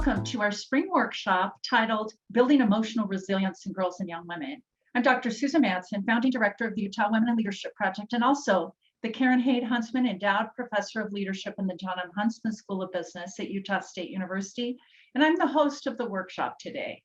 welcome to our spring workshop titled Building Emotional Resilience in Girls and Young Women. I'm Dr. Susan Madsen, Founding Director of the Utah Women in Leadership Project, and also the Karen Hayde Huntsman Endowed Professor of Leadership in the John M. Huntsman School of Business at Utah State University, and I'm the host of the workshop today.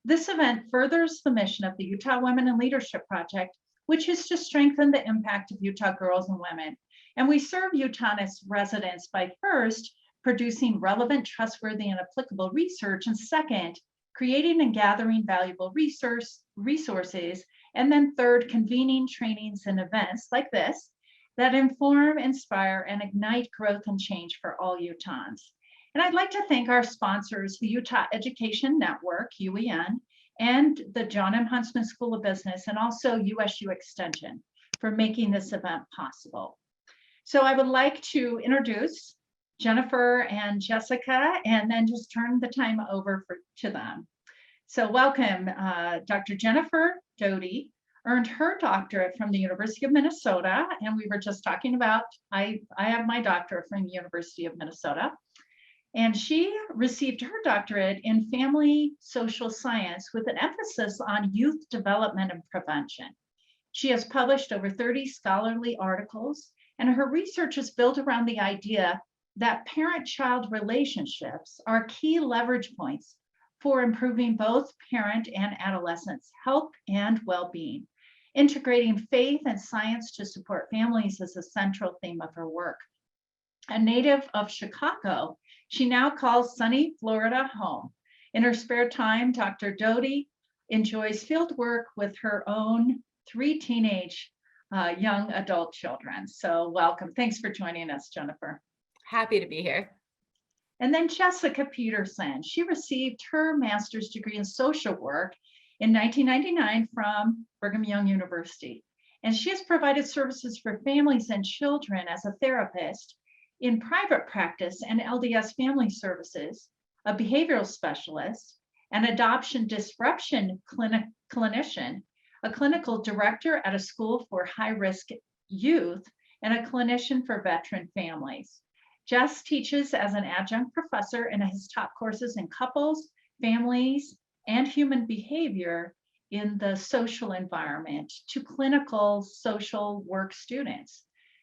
This event furthers the mission of the Utah Women in Leadership Project, which is to strengthen the impact of Utah girls and women. And we serve Utahnists residents by first, producing relevant, trustworthy, and applicable research, and second, creating and gathering valuable resources, and then third, convening trainings and events like this that inform, inspire, and ignite growth and change for all Utahns. And I'd like to thank our sponsors, the Utah Education Network, UEN, and the John M. Huntsman School of Business, and also USU Extension for making this event possible. So I would like to introduce Jennifer and Jessica, and then just turn the time over to them. So welcome, Dr. Jennifer Doty earned her doctorate from the University of Minnesota, and we were just talking about, I have my doctorate from the University of Minnesota, and she received her doctorate in family social science with an emphasis on youth development and prevention. She has published over 30 scholarly articles, and her research is built around the idea that parent-child relationships are key leverage points for improving both parent and adolescents' health and well-being. Integrating faith and science to support families is a central theme of her work. A native of Chicago, she now calls sunny Florida home. In her spare time, Dr. Doty enjoys field work with her own 3 teenage young adult children. So welcome. Thanks for joining us, Jennifer. Happy to be here. And then Jessica Peterson. She received her master's degree in social work in 1999 from Brigham Young University. And she has provided services for families and children as a therapist in private practice and LDS family services, a behavioral specialist, an adoption disruption clinician, a clinical director at a school for high-risk youth, and a clinician for veteran families. Jess teaches as an adjunct professor and has taught courses in couples, families, and human behavior in the social environment to clinical social work students.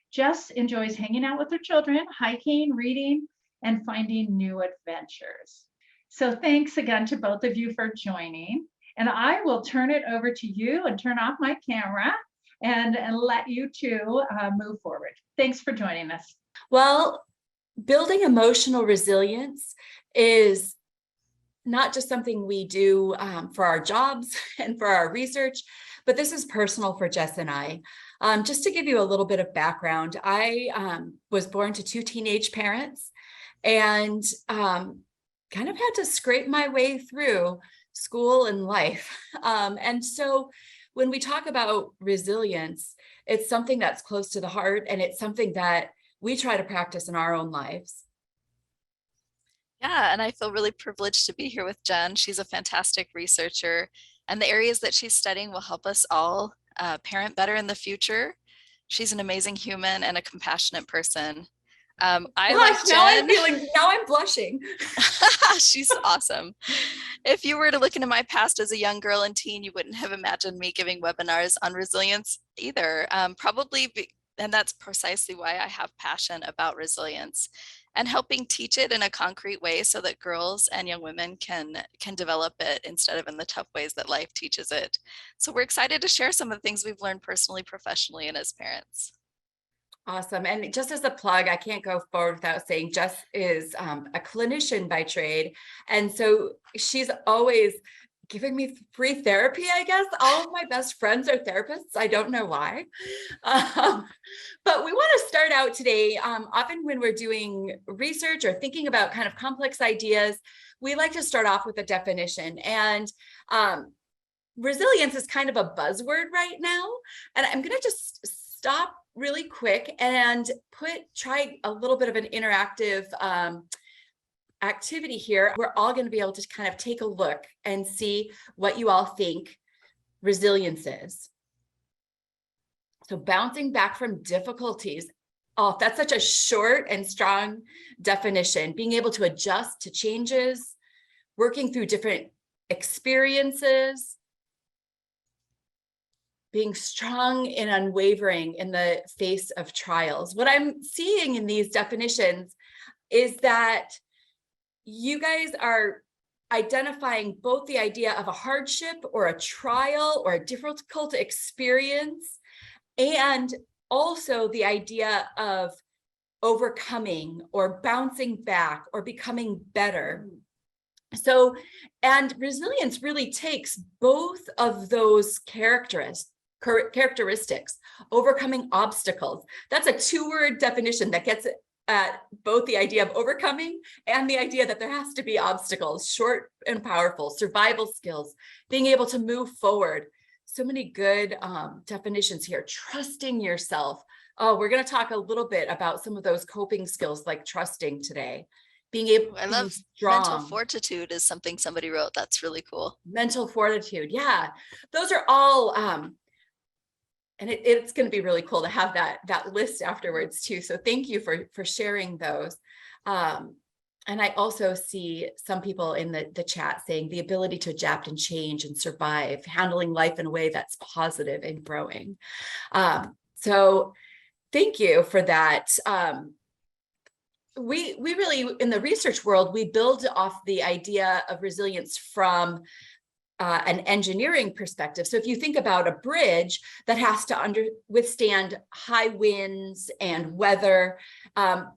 Jess enjoys hanging out with her children, hiking, reading, and finding new adventures. So thanks again to both of you for joining. And I will turn it over to you and turn off my camera and let you two move forward. Thanks for joining us. Well, building emotional resilience is not just something we do for our jobs and for our research, but this is personal for Jess and I. Just to give you a little bit of background, I was born to 2 teenage parents and kind of had to scrape my way through school and life. And so when we talk about resilience, it's something that's close to the heart, and it's something that we try to practice in our own lives. Yeah, and I feel really privileged to be here with Jen. She's a fantastic researcher, and the areas that she's studying will help us all parent better in the future. She's an amazing human and a compassionate person. Like Jen. Now I'm blushing. She's awesome. If you were to look into my past as a young girl and teen, you wouldn't have imagined me giving webinars on resilience either. And that's precisely why I have passion about resilience and helping teach it in a concrete way so that girls and young women can develop it instead of in the tough ways that life teaches it. So we're excited to share some of the things we've learned personally, professionally, and as parents. Awesome. And just as a plug, I can't go forward without saying Jess is a clinician by trade. And so she's always giving me free therapy, I guess. All of my best friends are therapists. I don't know why. But we want to start out today. Often when we're doing research or thinking about kind of complex ideas, we like to start off with a definition. And resilience is kind of a buzzword right now. And I'm going to just stop really quick and try a little bit of an interactive activity here. We're all going to be able to kind of take a look and see what you all think resilience is. So bouncing back from difficulties. Oh, that's such a short and strong definition. Being able to adjust to changes, working through different experiences, being strong and unwavering in the face of trials. What I'm seeing in these definitions is that you guys are identifying both the idea of a hardship or a trial or a difficult experience, and also the idea of overcoming or bouncing back or becoming better. So, and resilience really takes both of those characteristics, overcoming obstacles. That's a 2-word definition that gets at both the idea of overcoming and the idea that there has to be obstacles, short and powerful, survival skills, being able to move forward. So many good definitions here. Trusting yourself. Oh, we're going to talk a little bit about some of those coping skills like trusting today. Being able I to love be strong. mental fortitude is something somebody wrote. That's really cool. Mental fortitude. Yeah, those are all and it's going to be really cool to have that list afterwards too. So thank you for sharing those. And I also see some people in the chat saying the ability to adapt and change and survive, handling life in a way that's positive and growing. So thank you for that. We really, in the research world, we build off the idea of resilience from an engineering perspective. So if you think about a bridge that has to withstand high winds and weather,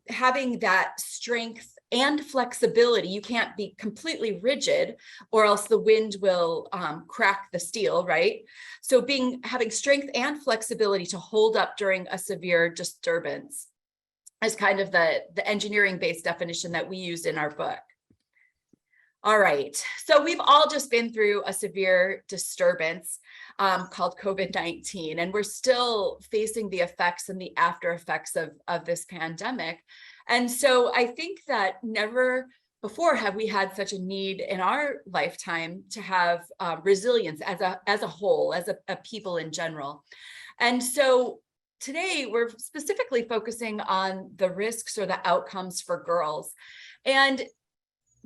having that strength and flexibility, you can't be completely rigid or else the wind will crack the steel, right? So having strength and flexibility to hold up during a severe disturbance is kind of the engineering-based definition that we used in our book. All right, so we've all just been through a severe disturbance called COVID-19, and we're still facing the effects and the after effects of this pandemic. And so I think that never before have we had such a need in our lifetime to have resilience as a whole, as a people in general. And so today we're specifically focusing on the risks or the outcomes for girls. And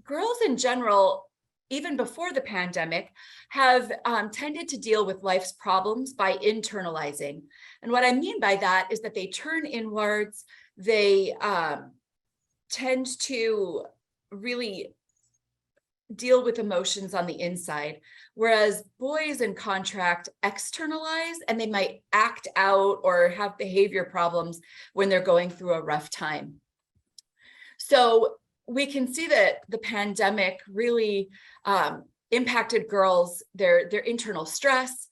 girls in general, even before the pandemic, have tended to deal with life's problems by internalizing. And what I mean by that is that they turn inwards, they tend to really deal with emotions on the inside, whereas boys in contract externalize, and they might act out or have behavior problems when they're going through a rough time. So we can see that the pandemic really impacted girls, their internal stress,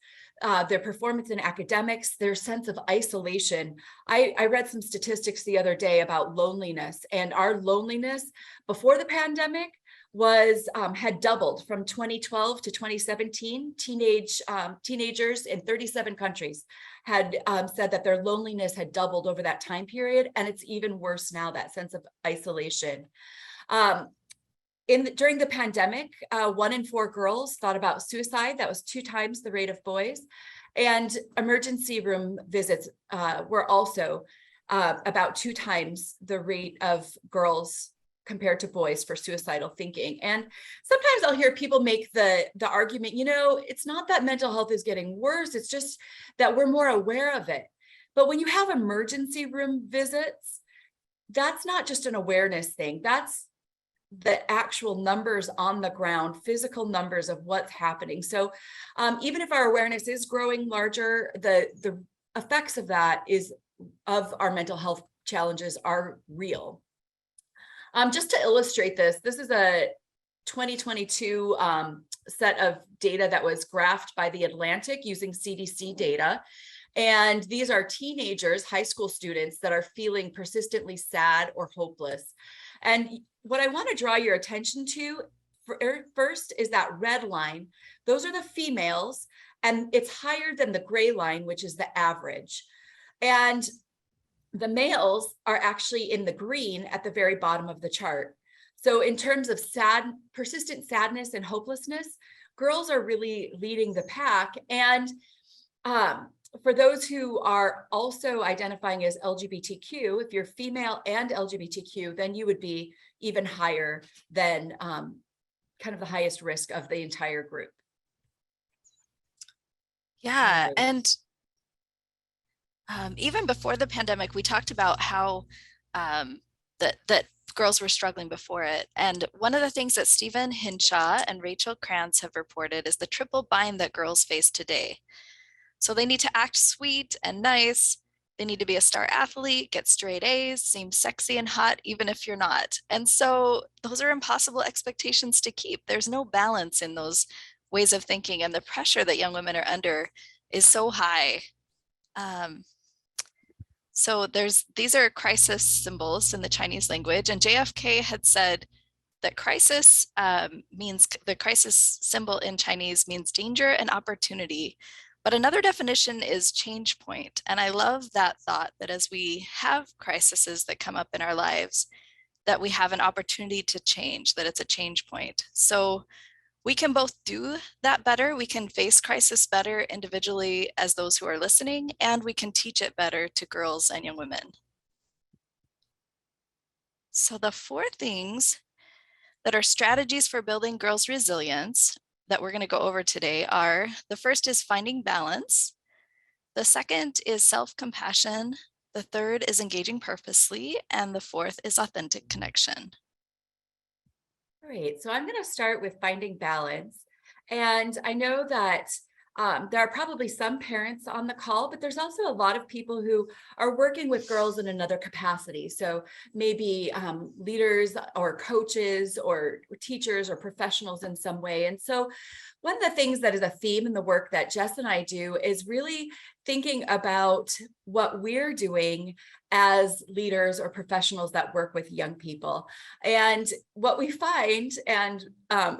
their performance in academics, their sense of isolation. I read some statistics the other day about loneliness, and our loneliness before the pandemic had doubled from 2012 to 2017. Teenagers in 37 countries had said that their loneliness had doubled over that time period, and it's even worse now, that sense of isolation. During the pandemic, 1 in 4 girls thought about suicide. That was 2 times the rate of boys. And emergency room visits were also about 2 times the rate of girls compared to boys for suicidal thinking. And sometimes I'll hear people make the argument, it's not that mental health is getting worse, it's just that we're more aware of it. But when you have emergency room visits, that's not just an awareness thing, that's the actual numbers on the ground, physical numbers of what's happening. So even if our awareness is growing larger, the effects of our mental health challenges are real. Just to illustrate this is a 2022 set of data that was graphed by The Atlantic using CDC data. And these are teenagers, high school students, that are feeling persistently sad or hopeless. And what I want to draw your attention to first is that red line. Those are the females, and it's higher than the gray line, which is the average. And the males are actually in the green at the very bottom of the chart. So in terms of persistent sadness and hopelessness, girls are really leading the pack. And for those who are also identifying as LGBTQ, if you're female and LGBTQ, then you would be even higher than kind of the highest risk of the entire group. Yeah, Right. and even before the pandemic, we talked about how that girls were struggling before it. And one of the things that Stephen Hinshaw and Rachel Krantz have reported is the triple bind that girls face today. So they need to act sweet and nice. They need to be a star athlete, get straight A's, seem sexy and hot, even if you're not. And so those are impossible expectations to keep. There's no balance in those ways of thinking, and the pressure that young women are under is so high. So these are crisis symbols in the Chinese language, and JFK had said that crisis means, the crisis symbol in Chinese means danger and opportunity. But another definition is change point. And I love that thought, that as we have crises that come up in our lives, that we have an opportunity to change, that it's a change point. So we can both do that better. We can face crisis better individually as those who are listening, and we can teach it better to girls and young women. So the 4 things that are strategies for building girls' resilience that we're going to go over today are, the first is finding balance. The second is self-compassion. The third is engaging purposely. And the fourth is authentic connection. All right, so I'm going to start with finding balance. And I know that there are probably some parents on the call, but there's also a lot of people who are working with girls in another capacity. So maybe leaders or coaches or teachers or professionals in some way. And so one of the things that is a theme in the work that Jess and I do is really thinking about what we're doing as leaders or professionals that work with young people. And what we find, and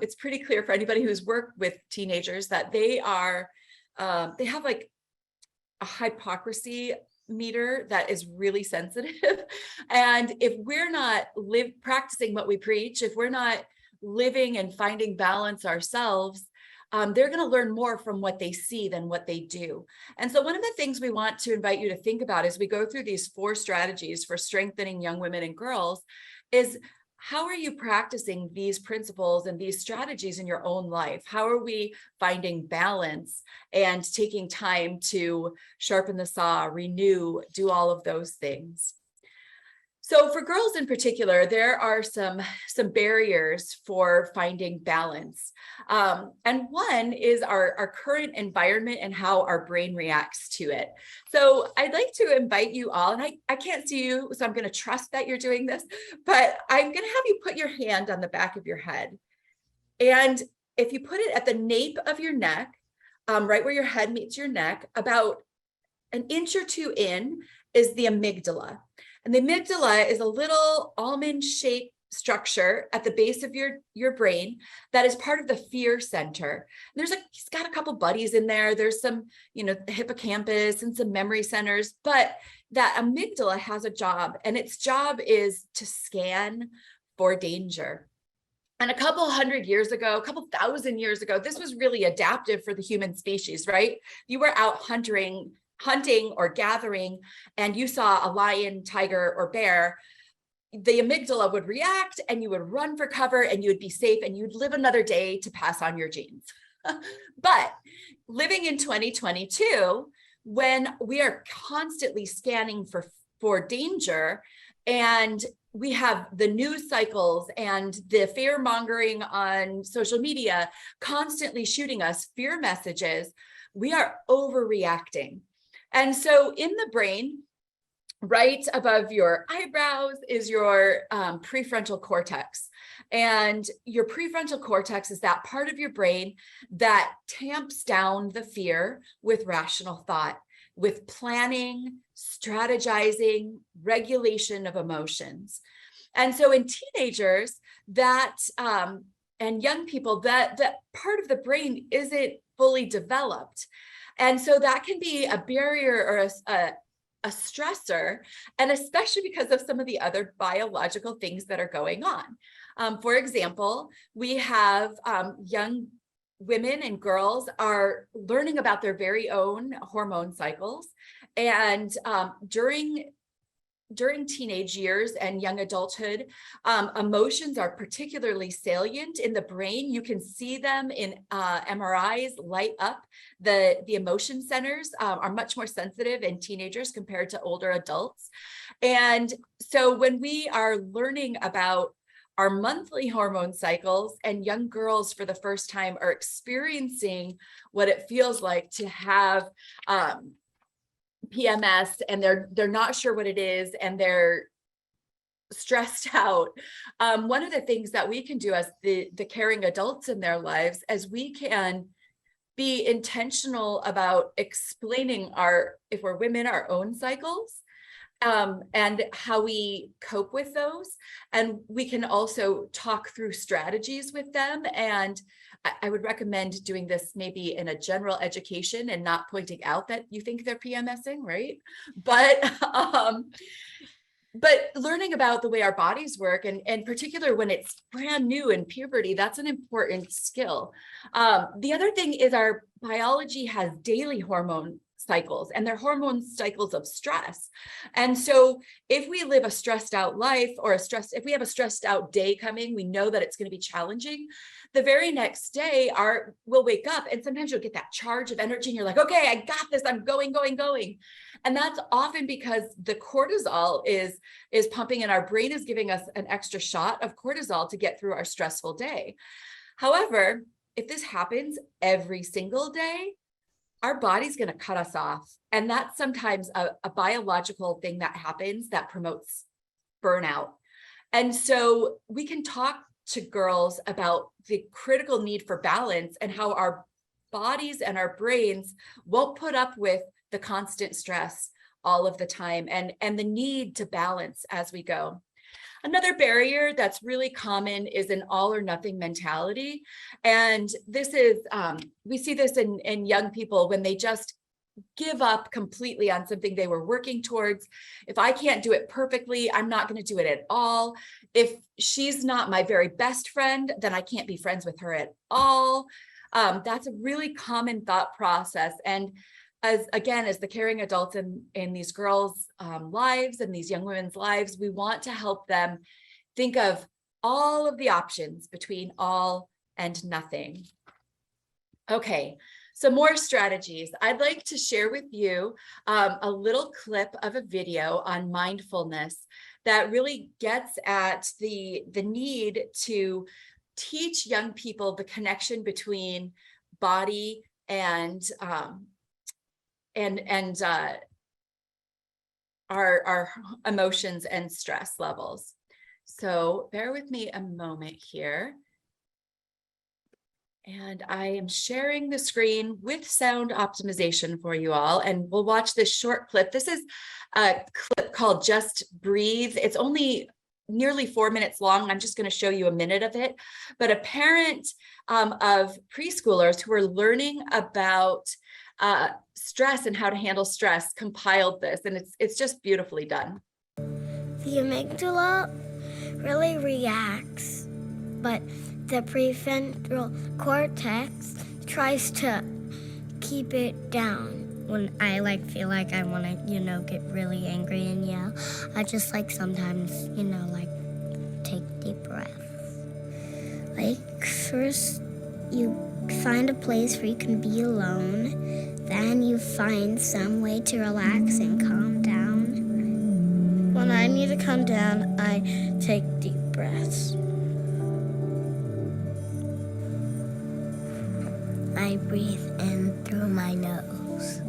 it's pretty clear for anybody who's worked with teenagers, that they have like a hypocrisy meter that is really sensitive. And if we're not practicing what we preach, if we're not living and finding balance ourselves, they're going to learn more from what they see than what they do. And so one of the things we want to invite you to think about as we go through these 4 strategies for strengthening young women and girls is, how are you practicing these principles and these strategies in your own life? How are we finding balance and taking time to sharpen the saw, renew, do all of those things? So for girls in particular, there are some barriers for finding balance. And one is our current environment and how our brain reacts to it. So I'd like to invite you all, and I can't see you, so I'm going to trust that you're doing this, but I'm going to have you put your hand on the back of your head. And if you put it at the nape of your neck, right where your head meets your neck, about an inch or 2 in is the amygdala. And the amygdala is a little almond-shaped structure at the base of your brain that is part of the fear center. And it's got a couple buddies in there. There's some, hippocampus and some memory centers, but that amygdala has a job, and its job is to scan for danger. And a couple thousand years ago, this was really adaptive for the human species, right? You were out hunting or gathering, and you saw a lion, tiger, or bear, the amygdala would react and you would run for cover and you would be safe and you'd live another day to pass on your genes. But living in 2022, when we are constantly scanning for danger, and we have the news cycles and the fear mongering on social media constantly shooting us fear messages, we are overreacting. And so in the brain, right above your eyebrows is your prefrontal cortex. And your prefrontal cortex is that part of your brain that tamps down the fear with rational thought, with planning, strategizing, regulation of emotions. And so in teenagers, and young people, that part of the brain isn't fully developed. And so that can be a barrier or a stressor, and especially because of some of the other biological things that are going on. For example, we have young women and girls are learning about their very own hormone cycles. And during during teenage years and young adulthood, emotions are particularly salient in the brain. You can see them in MRIs light up. The emotion centers are much more sensitive in teenagers compared to older adults. And so when we are learning about our monthly hormone cycles, and young girls for the first time are experiencing what it feels like to have PMS, and they're not sure what it is, and they're stressed out. One of the things that we can do as the caring adults in their lives, as we can be intentional about explaining if we're women, our own cycles, and how we cope with those. And we can also talk through strategies with them. And I would recommend doing this maybe in a general education and not pointing out that you think they're PMSing, right? But learning about the way our bodies work, and particular when it's brand new in puberty, that's an important skill. The other thing is our biology has daily hormone cycles, and they're hormone cycles of stress. And so if we live a stressed out life, or if we have a stressed out day coming, we know that it's going to be challenging. The very next day, we'll wake up, and sometimes you'll get that charge of energy and you're like, okay, I got this, I'm going. And that's often because the cortisol is pumping, and our brain is giving us an extra shot of cortisol to get through our stressful day. However, if this happens every single day, our body's going to cut us off. And that's sometimes a biological thing that happens that promotes burnout. And so we can talk to girls about the critical need for balance, and how our bodies and our brains won't put up with the constant stress all of the time, and the need to balance as we go. Another barrier that's really common is an all or nothing mentality. And this is, we see this in young people when they just give up completely on something they were working towards. If I can't do it perfectly, I'm not going to do it at all. If she's not my very best friend, then I can't be friends with her at all. That's a really common thought process. And as the caring adults in these girls' lives and these young women's lives, we want to help them think of all of the options between all and nothing. Okay, some more strategies. I'd like to share with you a little clip of a video on mindfulness that really gets at the need to teach young people the connection between body and our emotions and stress levels. So bear with me a moment here. And I am sharing the screen with sound optimization for you all, and we'll watch this short clip. This is a clip called Just Breathe. It's only nearly 4 minutes long. I'm just going to show you a minute of it. But a parent of preschoolers who are learning about stress and how to handle stress compiled this, and it's just beautifully done. The amygdala really reacts, but the prefrontal cortex tries to keep it down. When I feel like I want to, get really angry and yell, I just sometimes, take deep breaths. First you find a place where you can be alone, then you find some way to relax and calm down. When I need to calm down, I take deep breaths. I breathe in through my nose.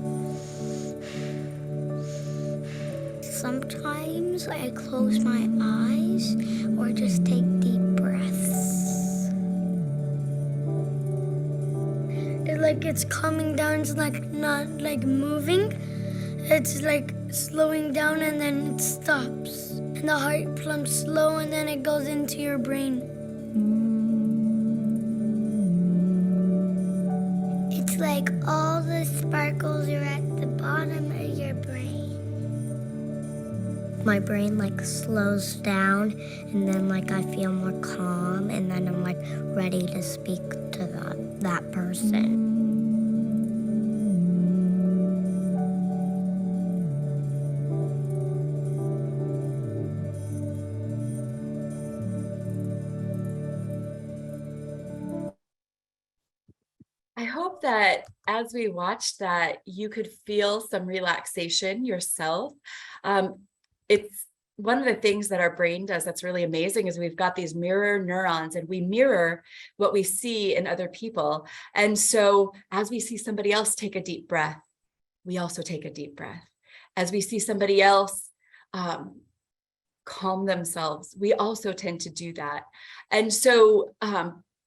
Sometimes I close my eyes or just take deep breaths. It's calming down, it's not moving. It's slowing down and then it stops. And the heart pumps slow and then it goes into your brain. It's all the sparkles are at the bottom of your brain. My brain slows down and then I feel more calm and then I'm ready to speak to that person. hope that as we watched that, you could feel some relaxation yourself. It's one of the things that our brain does that's really amazing is we've got these mirror neurons and we mirror what we see in other people. And so as we see somebody else take a deep breath, we also take a deep breath. As we see somebody else calm themselves, we also tend to do that. And so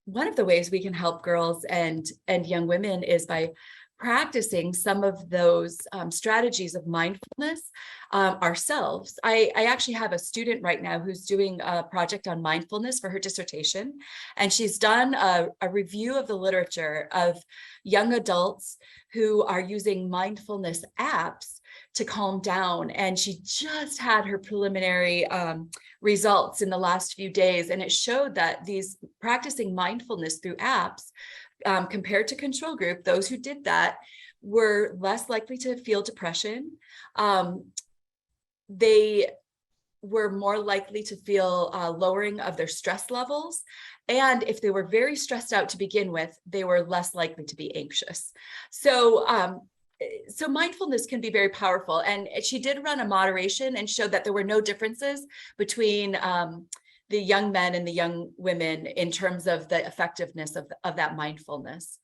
one of the ways we can help girls and young women is by practicing some of those strategies of mindfulness ourselves. I actually have a student right now who's doing a project on mindfulness for her dissertation, and she's done a review of the literature of young adults who are using mindfulness apps to calm down. And she just had her preliminary results in the last few days, and it showed that these practicing mindfulness through apps compared to control group, those who did that were less likely to feel depression. They were more likely to feel lowering of their stress levels. And if they were very stressed out to begin with, they were less likely to be anxious. So mindfulness can be very powerful. And she did run a moderation and showed that there were no differences between the young men and the young women in terms of the effectiveness of that mindfulness.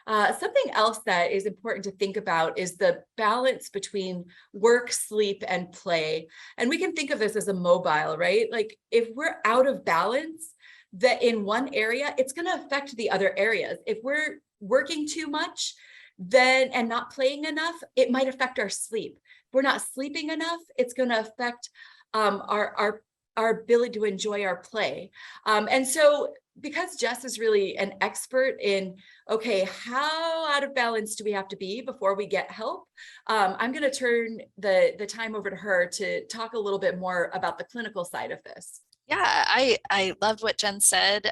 Something else that is important to think about is the balance between work, sleep, and play. And we can think of this as a mobile, right? Like if we're out of balance, that in one area, it's going to affect the other areas. If we're working too much, then and not playing enough, it might affect our sleep. If we're not sleeping enough, it's going to affect our ability to enjoy our play. And so because Jess is really an expert in, okay, how out of balance do we have to be before we get help? I'm going to turn the time over to her to talk a little bit more about the clinical side of this. Yeah, I loved what Jen said.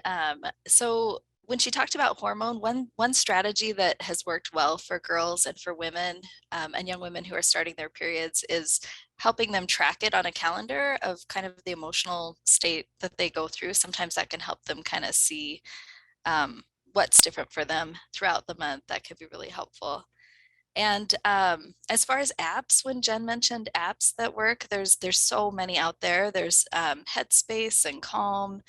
So when she talked about hormone, one strategy that has worked well for girls and for women and young women who are starting their periods is helping them track it on a calendar of kind of the emotional state that they go through. Sometimes that can help them kind of see what's different for them throughout the month. That could be really helpful. And as far as apps, when Jen mentioned apps that work, there's so many out there. There's Headspace and Calm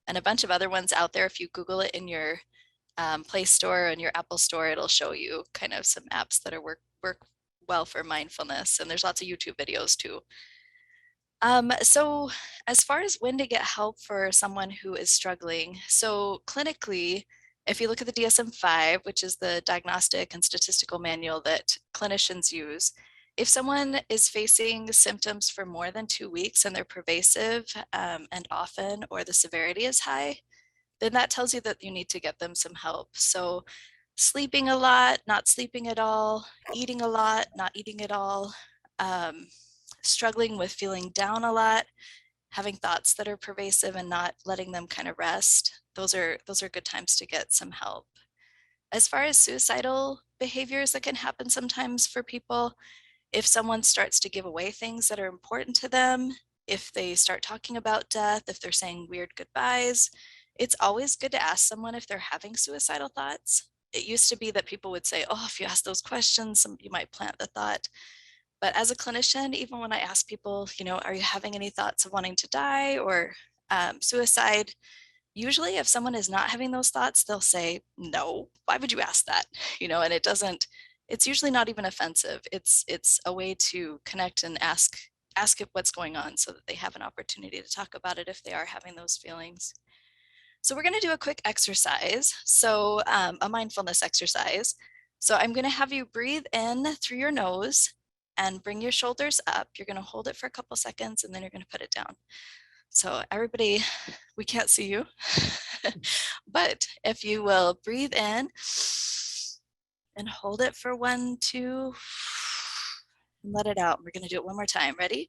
and a bunch of other ones out there. If you Google it in your Play Store and your Apple Store, it'll show you kind of some apps that are work well for mindfulness. And there's lots of YouTube videos too. So as far as when to get help for someone who is struggling, so clinically, if you look at the DSM-5, which is the diagnostic and statistical manual that clinicians use, if someone is facing symptoms for more than 2 weeks and they're pervasive and often, or the severity is high, then that tells you that you need to get them some help. So sleeping a lot, not sleeping at all, eating a lot, not eating at all, struggling with feeling down a lot, having thoughts that are pervasive and not letting them kind of rest. Those are good times to get some help. As far as suicidal behaviors that can happen sometimes for people, if someone starts to give away things that are important to them, if they start talking about death, if they're saying weird goodbyes, it's always good to ask someone if they're having suicidal thoughts. It used to be that people would say, oh, if you ask those questions, you might plant the thought. But as a clinician, even when I ask people, are you having any thoughts of wanting to die or suicide? Usually if someone is not having those thoughts, they'll say, no, why would you ask that? And it's usually not even offensive. It's a way to connect and ask it what's going on so that they have an opportunity to talk about it if they are having those feelings. So we're going to do a quick exercise. So a mindfulness exercise. So I'm going to have you breathe in through your nose and bring your shoulders up. You're going to hold it for a couple seconds and then you're going to put it down. So everybody, we can't see you, but if you will breathe in and hold it for 1, 2, and let it out. We're going to do it one more time. Ready?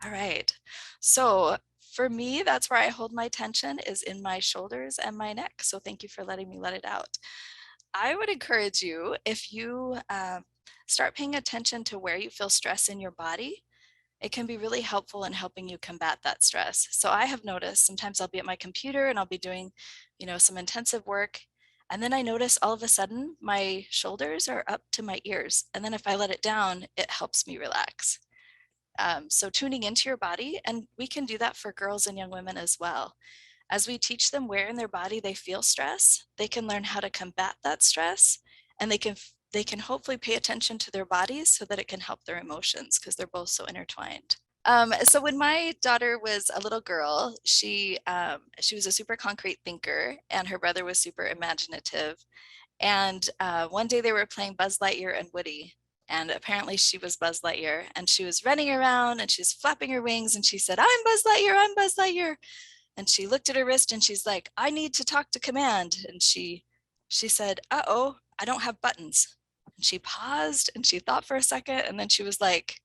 All right. So for me, that's where I hold my tension, is in my shoulders and my neck. So thank you for letting me let it out. I would encourage you, if you start paying attention to where you feel stress in your body, it can be really helpful in helping you combat that stress. So I have noticed sometimes I'll be at my computer and I'll be doing, some intensive work. And then I notice all of a sudden my shoulders are up to my ears. And then if I let it down, it helps me relax. So tuning into your body, and we can do that for girls and young women as well. As we teach them where in their body they feel stress, they can learn how to combat that stress, and they can hopefully pay attention to their bodies so that it can help their emotions, because they're both so intertwined. So when my daughter was a little girl, she was a super concrete thinker, and her brother was super imaginative. And one day they were playing Buzz Lightyear and Woody. And apparently she was Buzz Lightyear, and she was running around and she's flapping her wings and she said, "I'm Buzz Lightyear, I'm Buzz Lightyear." And she looked at her wrist and she's like, "I need to talk to command." And she said, "Uh-oh, I don't have buttons." And she paused and she thought for a second, and then she was like,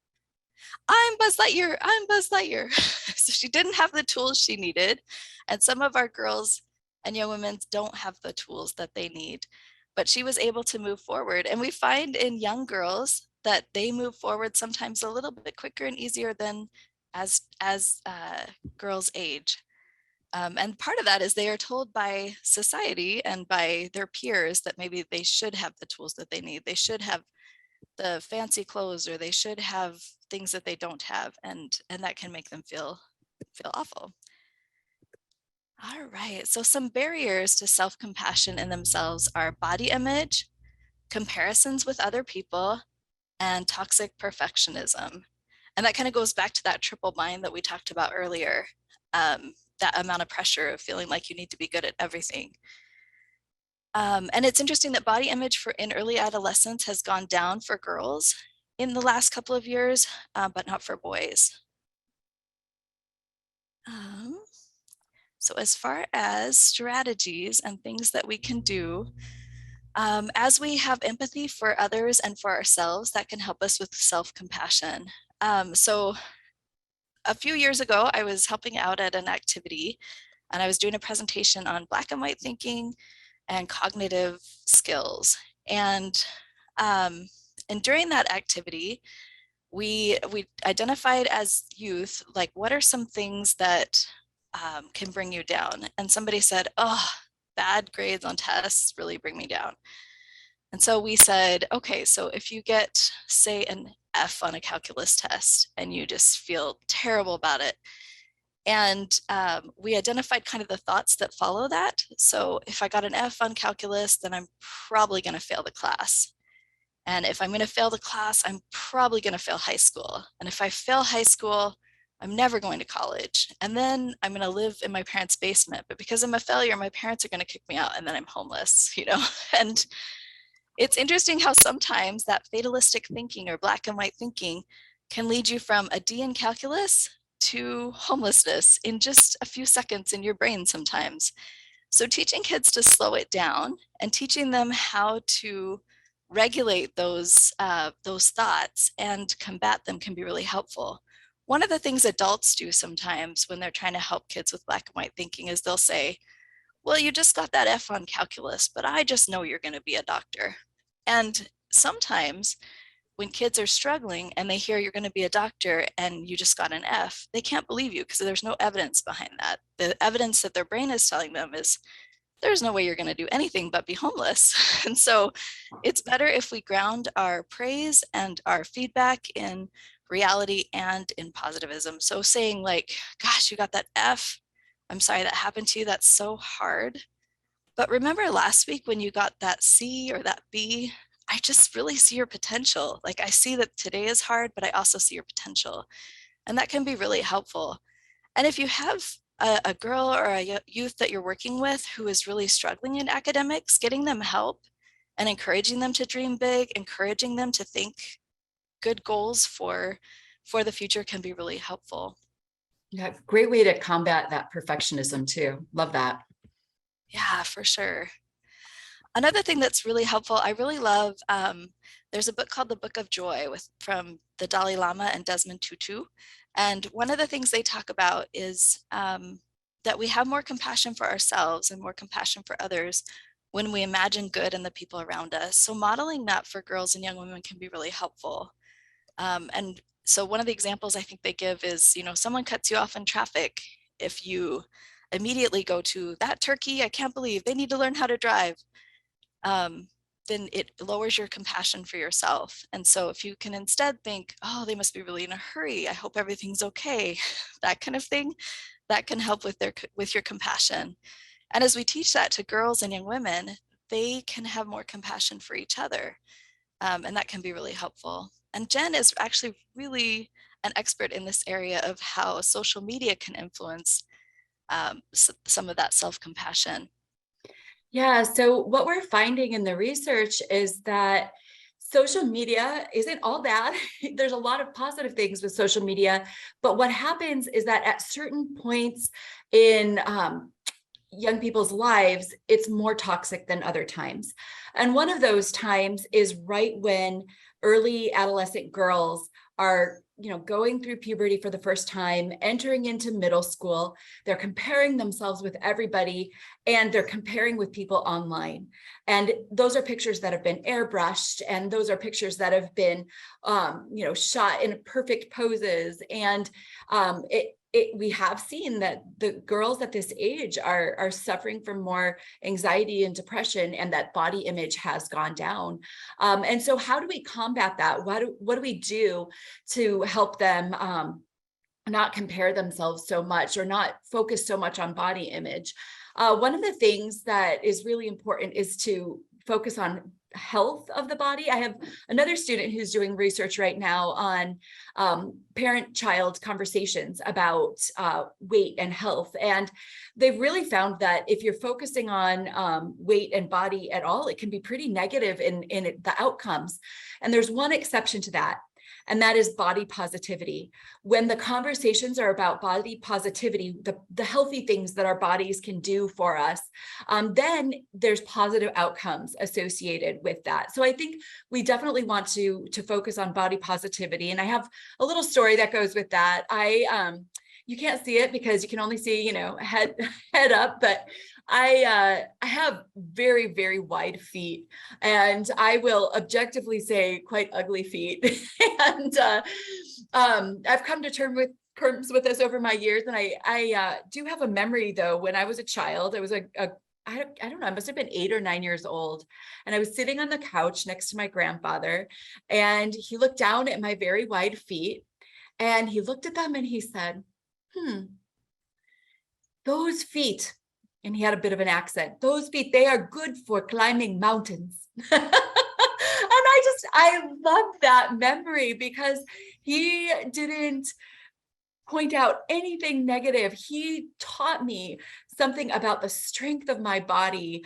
"I'm Buzz Lightyear, I'm Buzz Lightyear." So she didn't have the tools she needed. And some of our girls and young women don't have the tools that they need, but she was able to move forward. And we find in young girls that they move forward sometimes a little bit quicker and easier than as girls age. And part of that is they are told by society and by their peers that maybe they should have the tools that they need. They should have the fancy clothes, or they should have things that they don't have, and that can make them feel awful. All right, so some barriers to self-compassion in themselves are body image, comparisons with other people, and toxic perfectionism. And that kind of goes back to that triple bind that we talked about earlier, that amount of pressure of feeling like you need to be good at everything. And it's interesting that body image in early adolescence has gone down for girls in the last couple of years, but not for boys. So as far as strategies and things that we can do, as we have empathy for others and for ourselves, that can help us with self-compassion. So a few years ago, I was helping out at an activity, and I was doing a presentation on Black and white thinking and cognitive skills. And during that activity, we identified as youth, like, what are some things that can bring you down? And somebody said, "Oh, bad grades on tests really bring me down." And so we said, okay, so if you get, say, an F on a calculus test and you just feel terrible about it, and we identified kind of the thoughts that follow that. So if I got an F on calculus, then I'm probably going to fail the class. And if I'm going to fail the class, I'm probably going to fail high school. And if I fail high school, I'm never going to college. And then I'm going to live in my parents' basement. But because I'm a failure, my parents are going to kick me out, and then I'm homeless, And it's interesting how sometimes that fatalistic thinking or black and white thinking can lead you from a D in calculus to homelessness in just a few seconds in your brain sometimes. So teaching kids to slow it down and teaching them how to regulate those thoughts and combat them can be really helpful. One of the things adults do sometimes when they're trying to help kids with black and white thinking is they'll say, "Well, you just got that F on calculus, but I just know you're going to be a doctor." And sometimes when kids are struggling and they hear you're going to be a doctor and you just got an F, they can't believe you because there's no evidence behind that. The evidence that their brain is telling them is, there's no way you're going to do anything but be homeless. And so it's better if we ground our praise and our feedback in reality and in positivism. So saying like, "Gosh, you got that F. I'm sorry that happened to you. That's so hard. But remember last week when you got that C or that B? I just really see your potential. Like, I see that today is hard, but I also see your potential." And that can be really helpful. And if you have a girl or a youth that you're working with who is really struggling in academics, getting them help and encouraging them to dream big, encouraging them to think good goals for the future can be really helpful. Yeah, great way to combat that perfectionism too. Love that. Yeah, for sure. Another thing that's really helpful, I really love, there's a book called The Book of Joy from the Dalai Lama and Desmond Tutu. And one of the things they talk about is that we have more compassion for ourselves and more compassion for others when we imagine good in the people around us. So modeling that for girls and young women can be really helpful. And so one of the examples I think they give is, someone cuts you off in traffic. If you immediately go to that turkey, I can't believe they need to learn how to drive, then it lowers your compassion for yourself. And so if you can instead think, oh, they must be really in a hurry, I hope everything's okay, that kind of thing, that can help with your compassion. And as we teach that to girls and young women, they can have more compassion for each other. And that can be really helpful. And Jen is actually really an expert in this area of how social media can influence some of that self-compassion. Yeah, so what we're finding in the research is that social media isn't all bad. There's a lot of positive things with social media, but what happens is that at certain points in young people's lives, it's more toxic than other times. And one of those times is right when early adolescent girls are going through puberty for the first time, entering into middle school. They're comparing themselves with everybody, and they're comparing with people online. And those are pictures that have been airbrushed, and those are pictures that have been, shot in perfect poses. And we have seen that the girls at this age are suffering from more anxiety and depression, and that body image has gone down. And so how do we combat that? What do we do to help them not compare themselves so much, or not focus so much on body image? One of the things that is really important is to focus on health of the body. I have another student who's doing research right now on parent-child conversations about weight and health. And they've really found that if you're focusing on weight and body at all, it can be pretty negative in the outcomes. And there's one exception to that, and that is body positivity. When the conversations are about body positivity, the healthy things that our bodies can do for us, then there's positive outcomes associated with that. So I think we definitely want to focus on body positivity. And I have a little story that goes with that. You can't see it because you can only see, head up, but I have very, very wide feet, and I will objectively say quite ugly feet. And I've come to terms with this over my years. And I do have a memory though, when I was a child, I was I don't know, I must have been 8 or 9 years old. And I was sitting on the couch next to my grandfather, and he looked down at my very wide feet, and he looked at them and he said, those feet, and he had a bit of an accent, those feet, they are good for climbing mountains. And I love that memory, because he didn't point out anything negative. He taught me something about the strength of my body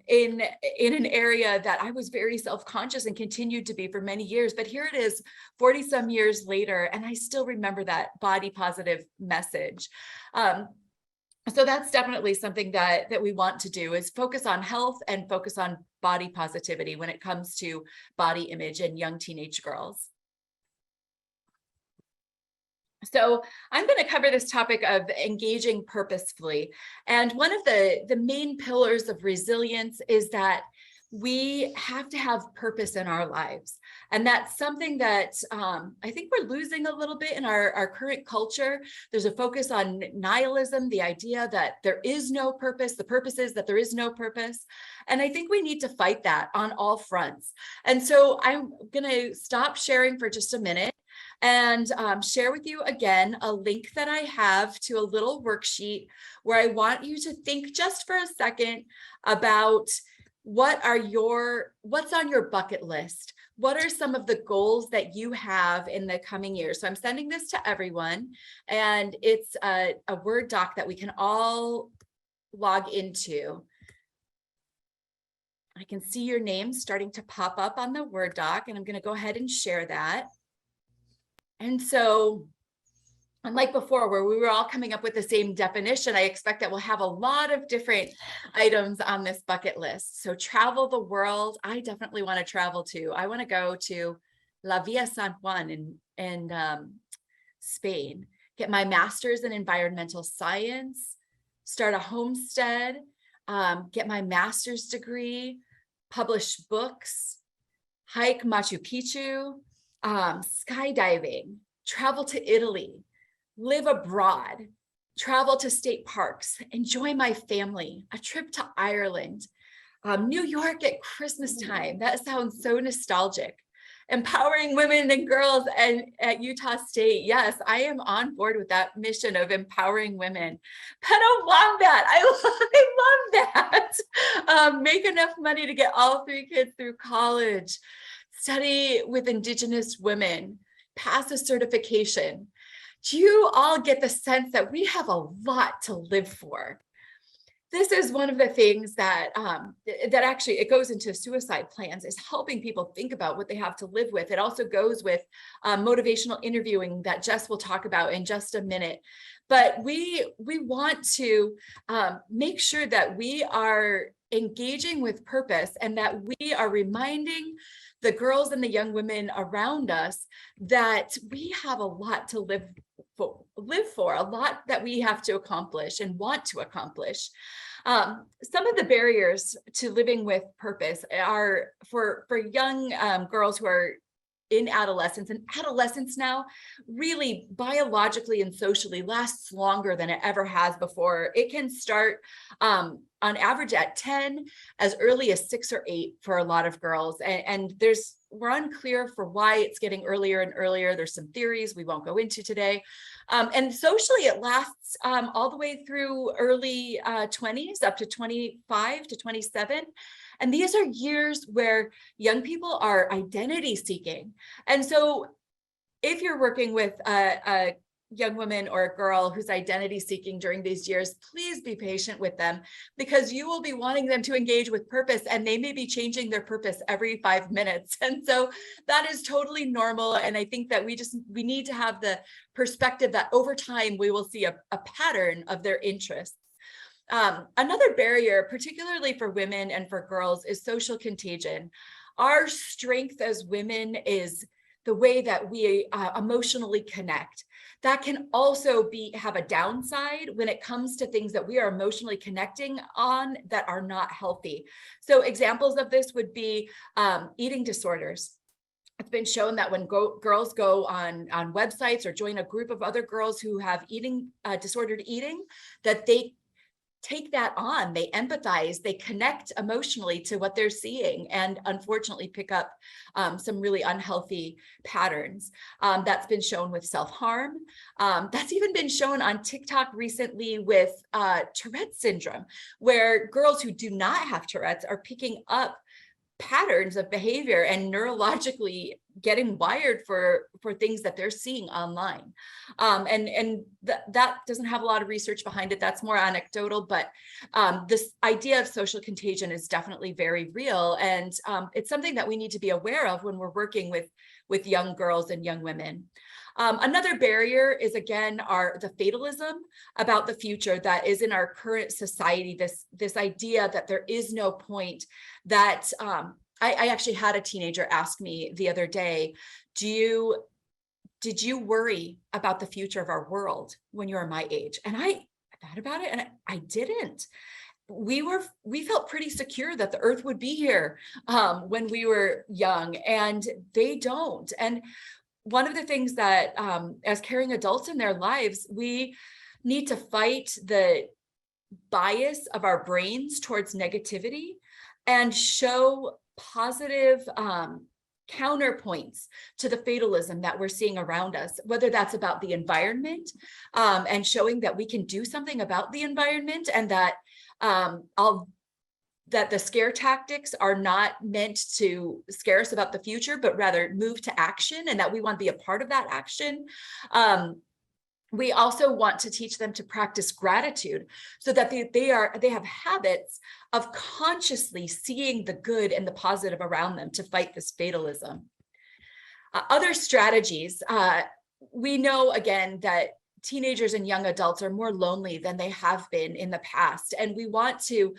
in an area that I was very self-conscious and continued to be for many years. But here it is 40 some years later, and I still remember that body positive message. So that's definitely something that we want to do, is focus on health and focus on body positivity when it comes to body image in young teenage girls. So I'm going to cover this topic of engaging purposefully. And one of the main pillars of resilience is that we have to have purpose in our lives. And that's something that I think we're losing a little bit in our current culture. There's a focus on nihilism, the idea that there is no purpose. The purpose is that there is no purpose. And I think we need to fight that on all fronts. And so I'm going to stop sharing for just a minute and share with you again a link that I have to a little worksheet where I want you to think just for a second about what's on your bucket list. What are some of the goals that you have in the coming years? So I'm sending this to everyone, and it's a Word doc that we can all log into. I can see your names starting to pop up on the Word doc, and I'm going to go ahead and share that. And so, unlike before, where we were all coming up with the same definition, I expect that we'll have a lot of different items on this bucket list. So travel the world. I definitely want to travel too. I want to go to La Villa San Juan in Spain, get my master's in environmental science, start a homestead, get my master's degree, publish books, hike Machu Picchu. skydiving, travel to Italy, live abroad, travel to state parks, enjoy my family, a trip to Ireland, New York at Christmas time. That sounds so nostalgic. Empowering women and girls at Utah State. Yes, I am on board with that mission of empowering women. Pedal Wombat, I love that. Make enough money to get all 3 kids through college. Study with Indigenous women. Pass a certification. Do you all get the sense that we have a lot to live for? This is one of the things that actually it goes into suicide plans, is helping people think about what they have to live with. It also goes with motivational interviewing that Jess will talk about in just a minute. But we want to make sure that we are engaging with purpose, and that we are reminding the girls and the young women around us that we have a lot to live for, a lot that we have to accomplish and want to accomplish. Some of the barriers to living with purpose are for young girls who are in adolescence, and adolescence now really biologically and socially lasts longer than it ever has before. It can start on average at 10, as early as 6 or 8 for a lot of girls. And we're unclear for why it's getting earlier and earlier. There's some theories we won't go into today. And socially, it lasts all the way through early 20s up to 25 to 27. And these are years where young people are identity seeking. And so if you're working with a young woman or a girl who's identity seeking during these years, please be patient with them, because you will be wanting them to engage with purpose, and they may be changing their purpose every 5 minutes. And so that is totally normal. And I think that we need to have the perspective that over time we will see a pattern of their interests. Another barrier, particularly for women and for girls, is social contagion. Our strength as women is the way that we emotionally connect. That can also have a downside when it comes to things that we are emotionally connecting on that are not healthy. So examples of this would be eating disorders. It's been shown that when girls go on websites or join a group of other girls who have disordered eating, that they take that on, they empathize, they connect emotionally to what they're seeing, and unfortunately pick up some really unhealthy patterns. That's been shown with self-harm. That's even been shown on TikTok recently with Tourette's syndrome, where girls who do not have Tourette's are picking up patterns of behavior and neurologically getting wired for things that they're seeing online. And that doesn't have a lot of research behind it. That's more anecdotal, but this idea of social contagion is definitely very real. And it's something that we need to be aware of when we're working with young girls and young women. Another barrier is, again, the fatalism about the future that is in our current society, this idea that there is no point, that I actually had a teenager ask me the other day, did you worry about the future of our world when you were my age? And I thought about it, and I didn't. We felt pretty secure that the earth would be here when we were young, and they don't. And one of the things that as caring adults in their lives, we need to fight the bias of our brains towards negativity and show positive counterpoints to the fatalism that we're seeing around us, whether that's about the environment and showing that we can do something about the environment, and that that the scare tactics are not meant to scare us about the future, but rather move to action, and that we want to be a part of that action. We also want to teach them to practice gratitude, so that they have habits of consciously seeing the good and the positive around them to fight this fatalism. Other strategies, we know again that teenagers and young adults are more lonely than they have been in the past, and we want to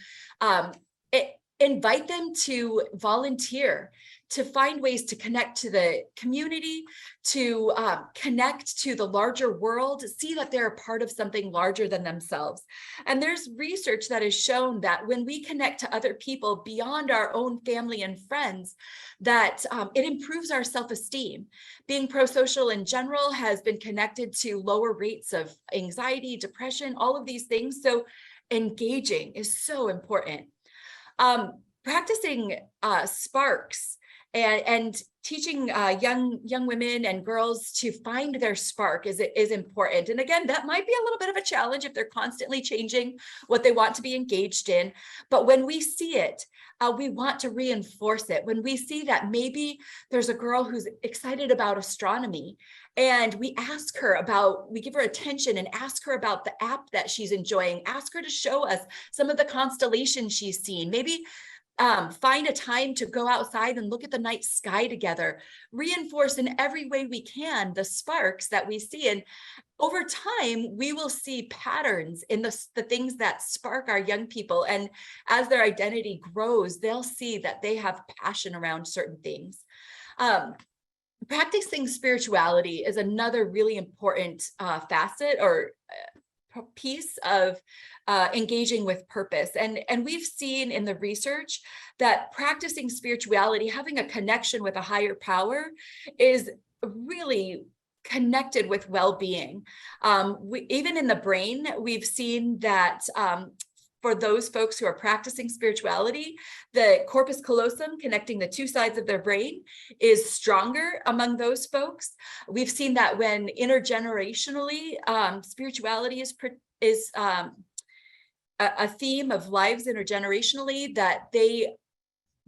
invite them to volunteer, to find ways to connect to the community, to connect to the larger world, see that they're a part of something larger than themselves. And there's research that has shown that when we connect to other people beyond our own family and friends, that it improves our self-esteem. Being pro-social in general has been connected to lower rates of anxiety, depression, all of these things. So engaging is so important. Practicing sparks and teaching young women and girls to find their spark is important. And again, that might be a little bit of a challenge if they're constantly changing what they want to be engaged in. But when we see it, we want to reinforce it. When we see that maybe there's a girl who's excited about astronomy, and we give her attention and ask her about the app that she's enjoying, ask her to show us some of the constellations she's seen, maybe find a time to go outside and look at the night sky together, reinforce in every way we can the sparks that we see. And over time, we will see patterns in the things that spark our young people. And as their identity grows, they'll see that they have passion around certain things. Practicing spirituality is another really important facet or piece of engaging with purpose. And we've seen in the research that practicing spirituality, having a connection with a higher power, is really connected with well-being. Even in the brain, we've seen that for those folks who are practicing spirituality, the corpus callosum, connecting the two sides of their brain, is stronger among those folks. We've seen that when intergenerationally, spirituality is a theme of lives intergenerationally, that the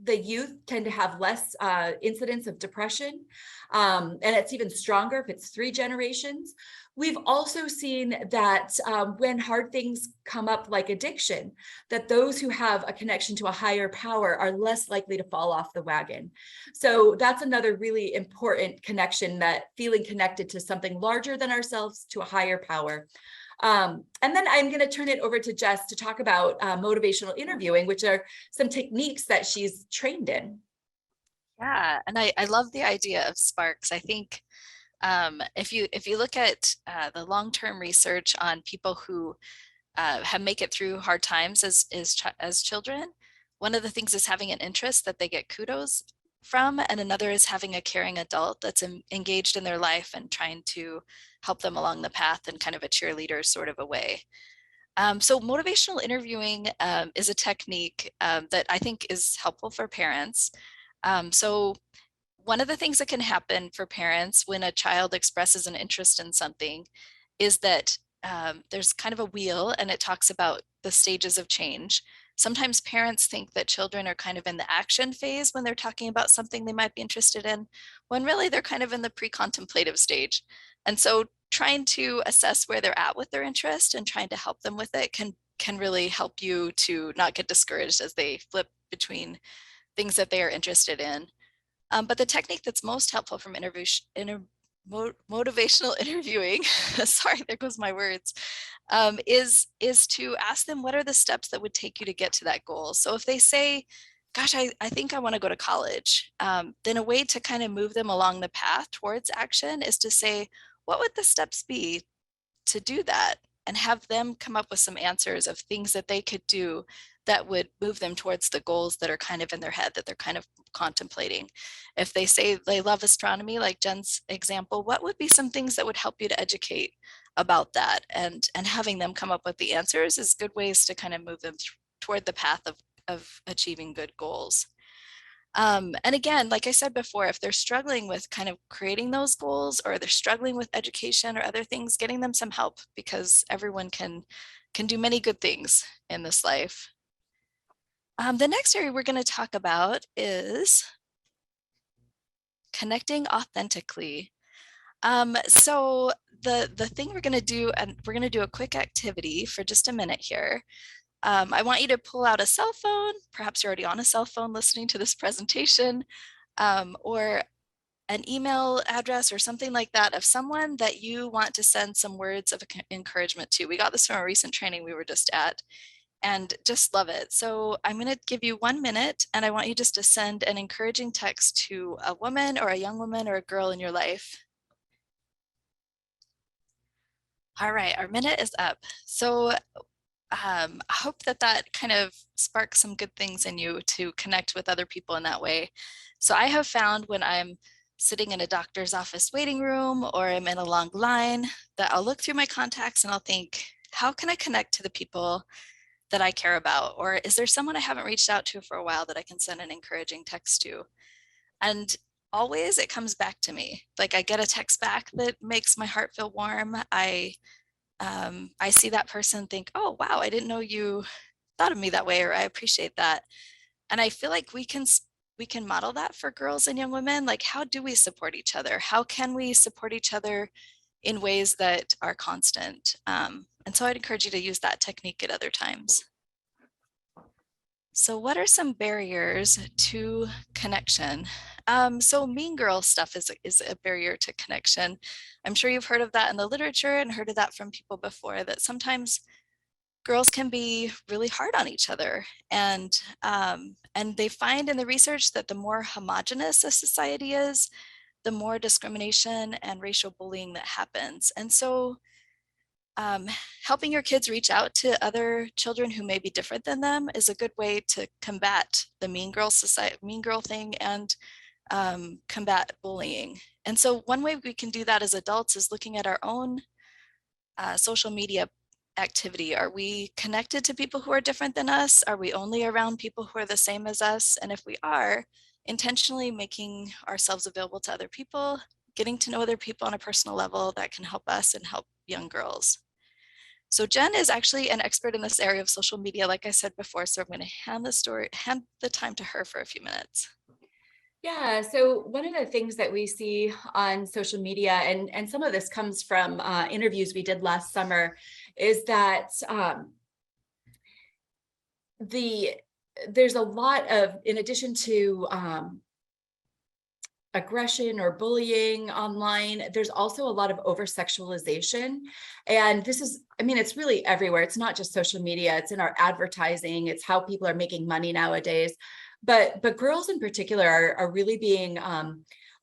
youth tend to have less incidence of depression, and it's even stronger if it's 3 generations. We've also seen that when hard things come up like addiction, that those who have a connection to a higher power are less likely to fall off the wagon. So that's another really important connection, that feeling connected to something larger than ourselves, to a higher power. And then I'm going to turn it over to Jess to talk about motivational interviewing, which are some techniques that she's trained in. Yeah, and I love the idea of sparks. I think if you look at the long-term research on people who have make it through hard times as children, one of the things is having an interest that they get kudos from, and another is having a caring adult that's engaged in their life and trying to help them along the path in kind of a cheerleader sort of a way. So motivational interviewing is a technique that I think is helpful for parents. So one of the things that can happen for parents when a child expresses an interest in something is that there's kind of a wheel, and it talks about the stages of change. Sometimes parents think that children are kind of in the action phase when they're talking about something they might be interested in, when really they're kind of in the pre-contemplative stage. And so trying to assess where they're at with their interest and trying to help them with it can really help you to not get discouraged as they flip between things that they are interested in. But the technique that's most helpful from motivational interviewing, sorry, there goes my words, is to ask them what are the steps that would take you to get to that goal. So if they say, gosh, I think I want to go to college, then a way to kind of move them along the path towards action is to say, what would the steps be to do that? And have them come up with some answers of things that they could do that would move them towards the goals that are kind of in their head, that they're kind of contemplating. If they say they love astronomy, like Jen's example, what would be some things that would help you to educate about that? And having them come up with the answers is good ways to kind of move them toward the path of achieving good goals. And again, like I said before, if they're struggling with kind of creating those goals, or they're struggling with education or other things, getting them some help, because everyone can do many good things in this life. The next area we're going to talk about is connecting authentically. So the thing we're going to do, and we're going to do a quick activity for just a minute here. I want you to pull out a cell phone. Perhaps you're already on a cell phone listening to this presentation, or an email address or something like that of someone that you want to send some words of encouragement to. We got this from a recent training we were just at. and just love it. So I'm going to give you 1 minute, and I want you just to send an encouraging text to a woman or a young woman or a girl in your life. All right, our minute is up. So I hope that that kind of sparks some good things in you to connect with other people in that way. So I have found when I'm sitting in a doctor's office waiting room or I'm in a long line that I'll look through my contacts and I'll think, how can I connect to the people that I care about? Or is there someone I haven't reached out to for a while that I can send an encouraging text to? And always it comes back to me. Like I get a text back that makes my heart feel warm. I see that person think, oh, wow, I didn't know you thought of me that way, or I appreciate that. And I feel like we can model that for girls and young women. Like, how do we support each other? How can we support each other in ways that are constant? And so I'd encourage you to use that technique at other times. So what are some barriers to connection? So mean girl stuff is a barrier to connection. I'm sure you've heard of that in the literature and heard of that from people before, that sometimes girls can be really hard on each other. And they find in the research that the more homogenous a society is, the more discrimination and racial bullying that happens. And so helping your kids reach out to other children who may be different than them is a good way to combat the mean girl thing and combat bullying. And so one way we can do that as adults is looking at our own social media activity. Are we connected to people who are different than us? Are we only around people who are the same as us? And if we are, intentionally making ourselves available to other people, getting to know other people on a personal level, that can help us and help young girls. So Jen is actually an expert in this area of social media, like I said before, so I'm going to hand the time to her for a few minutes. Yeah, so one of the things that we see on social media, and some of this comes from interviews we did last summer, is that there's a lot of, in addition to aggression or bullying online, there's also a lot of over-sexualization. And this is, I mean, it's really everywhere. It's not just social media, it's in our advertising, it's how people are making money nowadays. But girls in particular are really being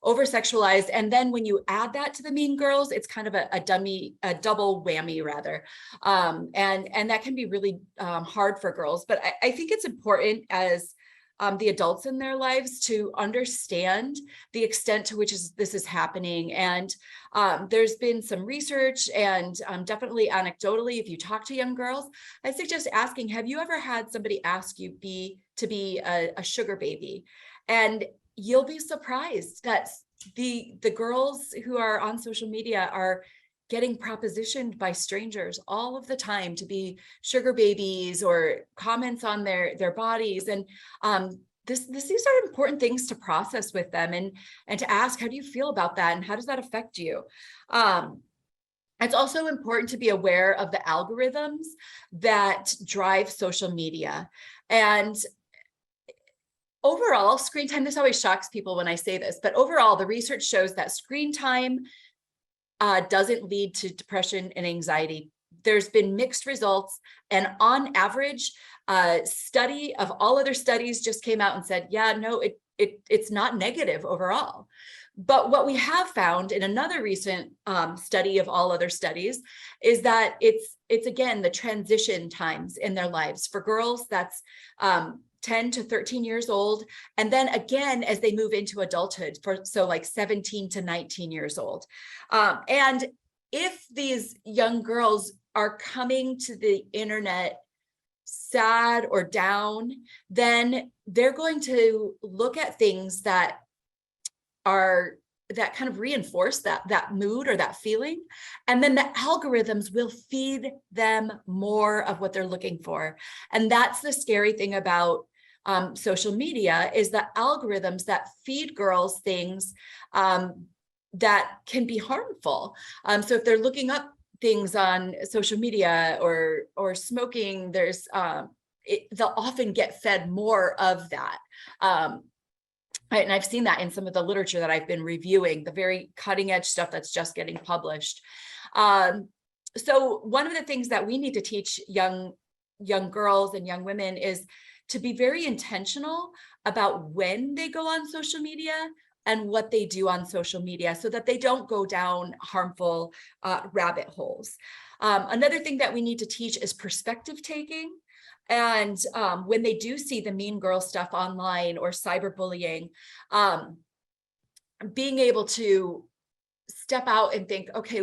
over-sexualized. And then when you add that to the mean girls, it's kind of a double whammy rather. And that can be really hard for girls. But I think it's important as the adults in their lives to understand the extent to which this is happening. And there's been some research, and definitely anecdotally, if you talk to young girls, I suggest asking, have you ever had somebody ask you to be a sugar baby? And you'll be surprised that the girls who are on social media are getting propositioned by strangers all of the time to be sugar babies, or comments on their bodies. And these are important things to process with them, and to ask, how do you feel about that? And how does that affect you? It's also important to be aware of the algorithms that drive social media. And overall, screen time, this always shocks people when I say this, but overall, the research shows that screen time doesn't lead to depression and anxiety. There's been mixed results, and on average, study of all other studies just came out and said, yeah, no, it's not negative overall. But what we have found in another recent study of all other studies is that it's again the transition times in their lives. For girls, that's 10 to 13 years old. And then again, as they move into adulthood, so like 17 to 19 years old. And if these young girls are coming to the internet sad or down, then they're going to look at things that kind of reinforce that mood or that feeling. And then the algorithms will feed them more of what they're looking for. And that's the scary thing about social media, is the algorithms that feed girls things that can be harmful. So if they're looking up things on social media or smoking, they'll often get fed more of that. And I've seen that in some of the literature that I've been reviewing, the very cutting edge stuff that's just getting published. So one of the things that we need to teach young young girls and young women is to be very intentional about when they go on social media and what they do on social media so that they don't go down harmful rabbit holes. Another thing that we need to teach is perspective taking. And when they do see the mean girl stuff online or cyberbullying, being able to step out and think, okay,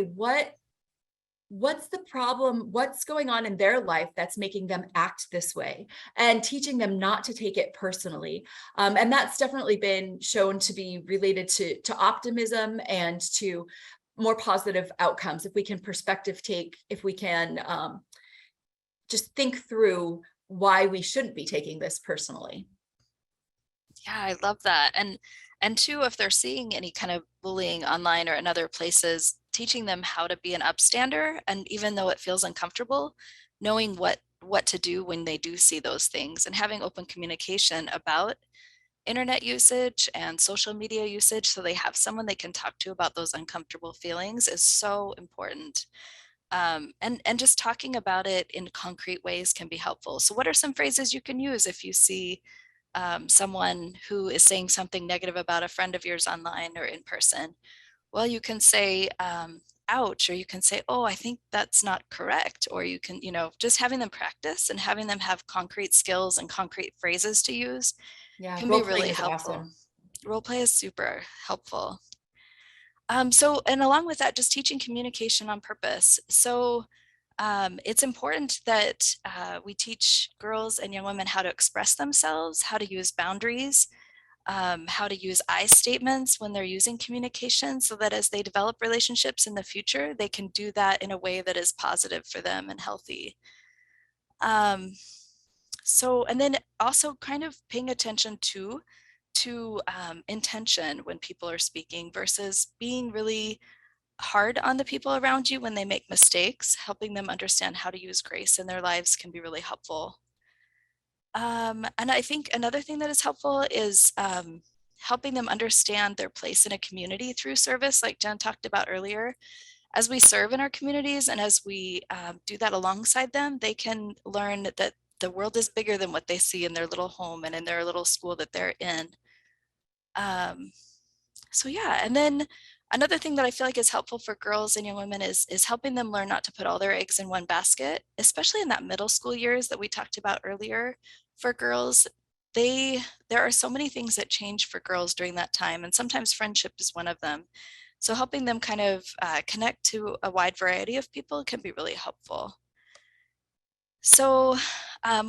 what's the problem? What's going on in their life that's making them act this way, and teaching them not to take it personally. And that's definitely been shown to be related to optimism and to more positive outcomes. If we can perspective take, if we can just think through why we shouldn't be taking this personally. Yeah, I love that. And two, if they're seeing any kind of bullying online or in other places, teaching them how to be an upstander, and even though it feels uncomfortable, knowing what to do when they do see those things, and having open communication about internet usage and social media usage so they have someone they can talk to about those uncomfortable feelings is so important. And just talking about it in concrete ways can be helpful. So what are some phrases you can use if you see someone who is saying something negative about a friend of yours online or in person? Well, you can say, ouch, or you can say, oh, I think that's not correct. Or you can, just having them practice and having them have concrete skills and concrete phrases to use can be really helpful. Awesome. Role play is super helpful. So, and along with that, just teaching communication on purpose. So it's important that we teach girls and young women how to express themselves, how to use boundaries, how to use I statements when they're using communication, so that as they develop relationships in the future, they can do that in a way that is positive for them and healthy. So, and then also kind of paying attention to intention when people are speaking versus being really hard on the people around you when they make mistakes. Helping them understand how to use grace in their lives can be really helpful. And I think another thing that is helpful is helping them understand their place in a community through service, like Jen talked about earlier. As we serve in our communities and as we do that alongside them, they can learn that the world is bigger than what they see in their little home and in their little school that they're in. So yeah, and then another thing that I feel like is helpful for girls and young women is helping them learn not to put all their eggs in one basket, especially in that middle school years that we talked about earlier. For girls, there are so many things that change for girls during that time, and sometimes friendship is one of them. So helping them kind of connect to a wide variety of people can be really helpful. So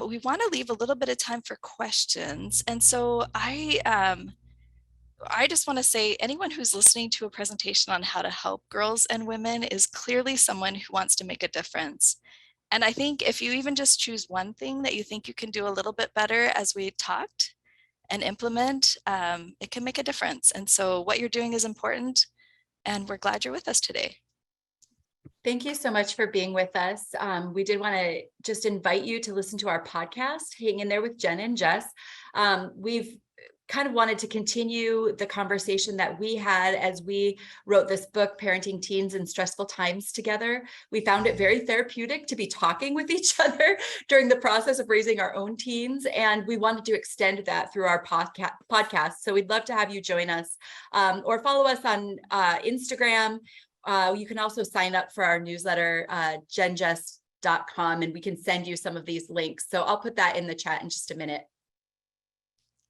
we want to leave a little bit of time for questions. And so I just want to say anyone who's listening to a presentation on how to help girls and women is clearly someone who wants to make a difference. And I think if you even just choose one thing that you think you can do a little bit better as we talked and implement, it can make a difference. And so what you're doing is important, and we're glad you're with us today. Thank you so much for being with us. We did want to just invite you to listen to our podcast, Hang in There with Jen and Jess. We've kind of wanted to continue the conversation that we had as we wrote this book, Parenting Teens in Stressful Times, together. We found it very therapeutic to be talking with each other during the process of raising our own teens. And we wanted to extend that through our podcast. So we'd love to have you join us or follow us on Instagram. You can also sign up for our newsletter, jenjess.com, and we can send you some of these links. So I'll put that in the chat in just a minute.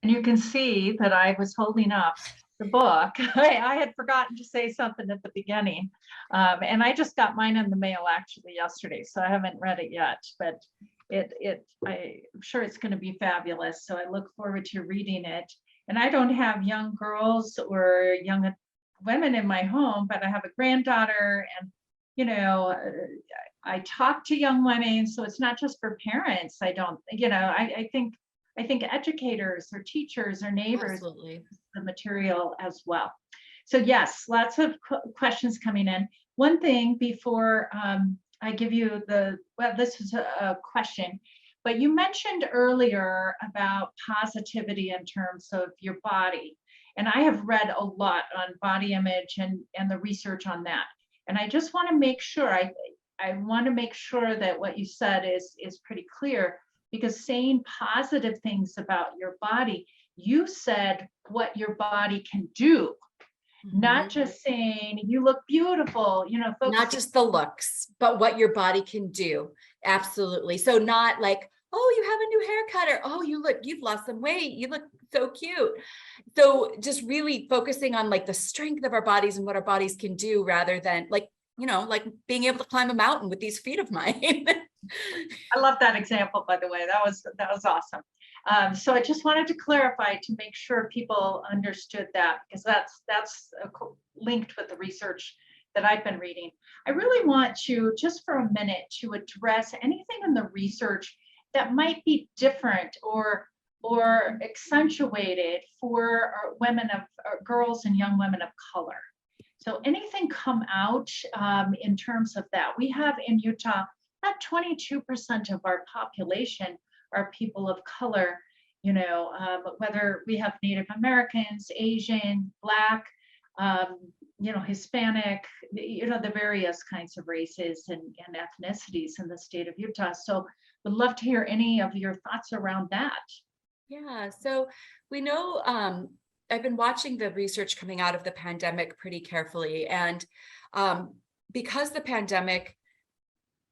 And you can see that I was holding up the book. I had forgotten to say something at the beginning. And I just got mine in the mail actually yesterday, so I haven't read it yet, but I'm sure it's going to be fabulous. So I look forward to reading it. And I don't have young girls or young women in my home, but I have a granddaughter, and I talk to young women, so it's not just for parents. I think educators or teachers or neighbors, Absolutely. the material as well. So yes, lots of questions coming in. One thing before I give you this is a question, but you mentioned earlier about positivity in terms of your body. And I have read a lot on body image and the research on that. And I just want to make sure, I want to make sure that what you said is pretty clear, because saying positive things about your body, you said what your body can do, not Mhm. just saying you look beautiful, Not focusing. just the looks, but what your body can do. Absolutely. So not like, oh, you have a new haircut, or oh, you've lost some weight. You look so cute. So just really focusing on like the strength of our bodies and what our bodies can do, rather than like, like being able to climb a mountain with these feet of mine. I love that example, by the way. That was awesome. So I just wanted to clarify to make sure people understood that, because that's linked with the research that I've been reading. I really want to, just for a minute, to address anything in the research that might be different or accentuated for women of girls and young women of color. So anything come out in terms of that? We have in Utah about 22% of our population are people of color, whether we have Native Americans, Asian, Black, Hispanic, the various kinds of races and ethnicities in the state of Utah. So would love to hear any of your thoughts around that. Yeah, so we know, I've been watching the research coming out of the pandemic pretty carefully. And because the pandemic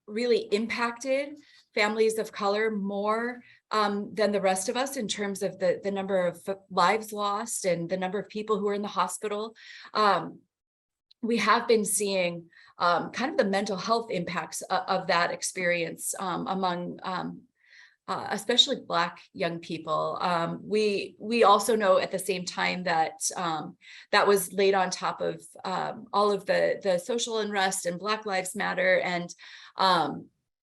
really impacted families of color more than the rest of us in terms of the number of lives lost and the number of people who are in the hospital, we have been seeing kind of the mental health impacts of that experience among especially Black young people. We also know at the same time that that was laid on top of all of the social unrest and Black Lives Matter, and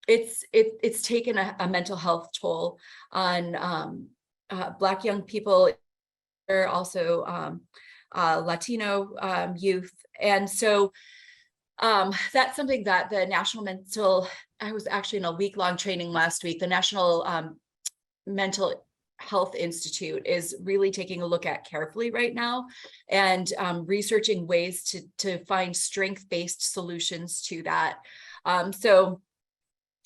it's taken a mental health toll on Black young people, also Latino youth, and so that's something that the National Mental, I was actually in a week-long training last week. The National Mental Health Institute is really taking a look at carefully right now, and researching ways to find strength-based solutions to that. So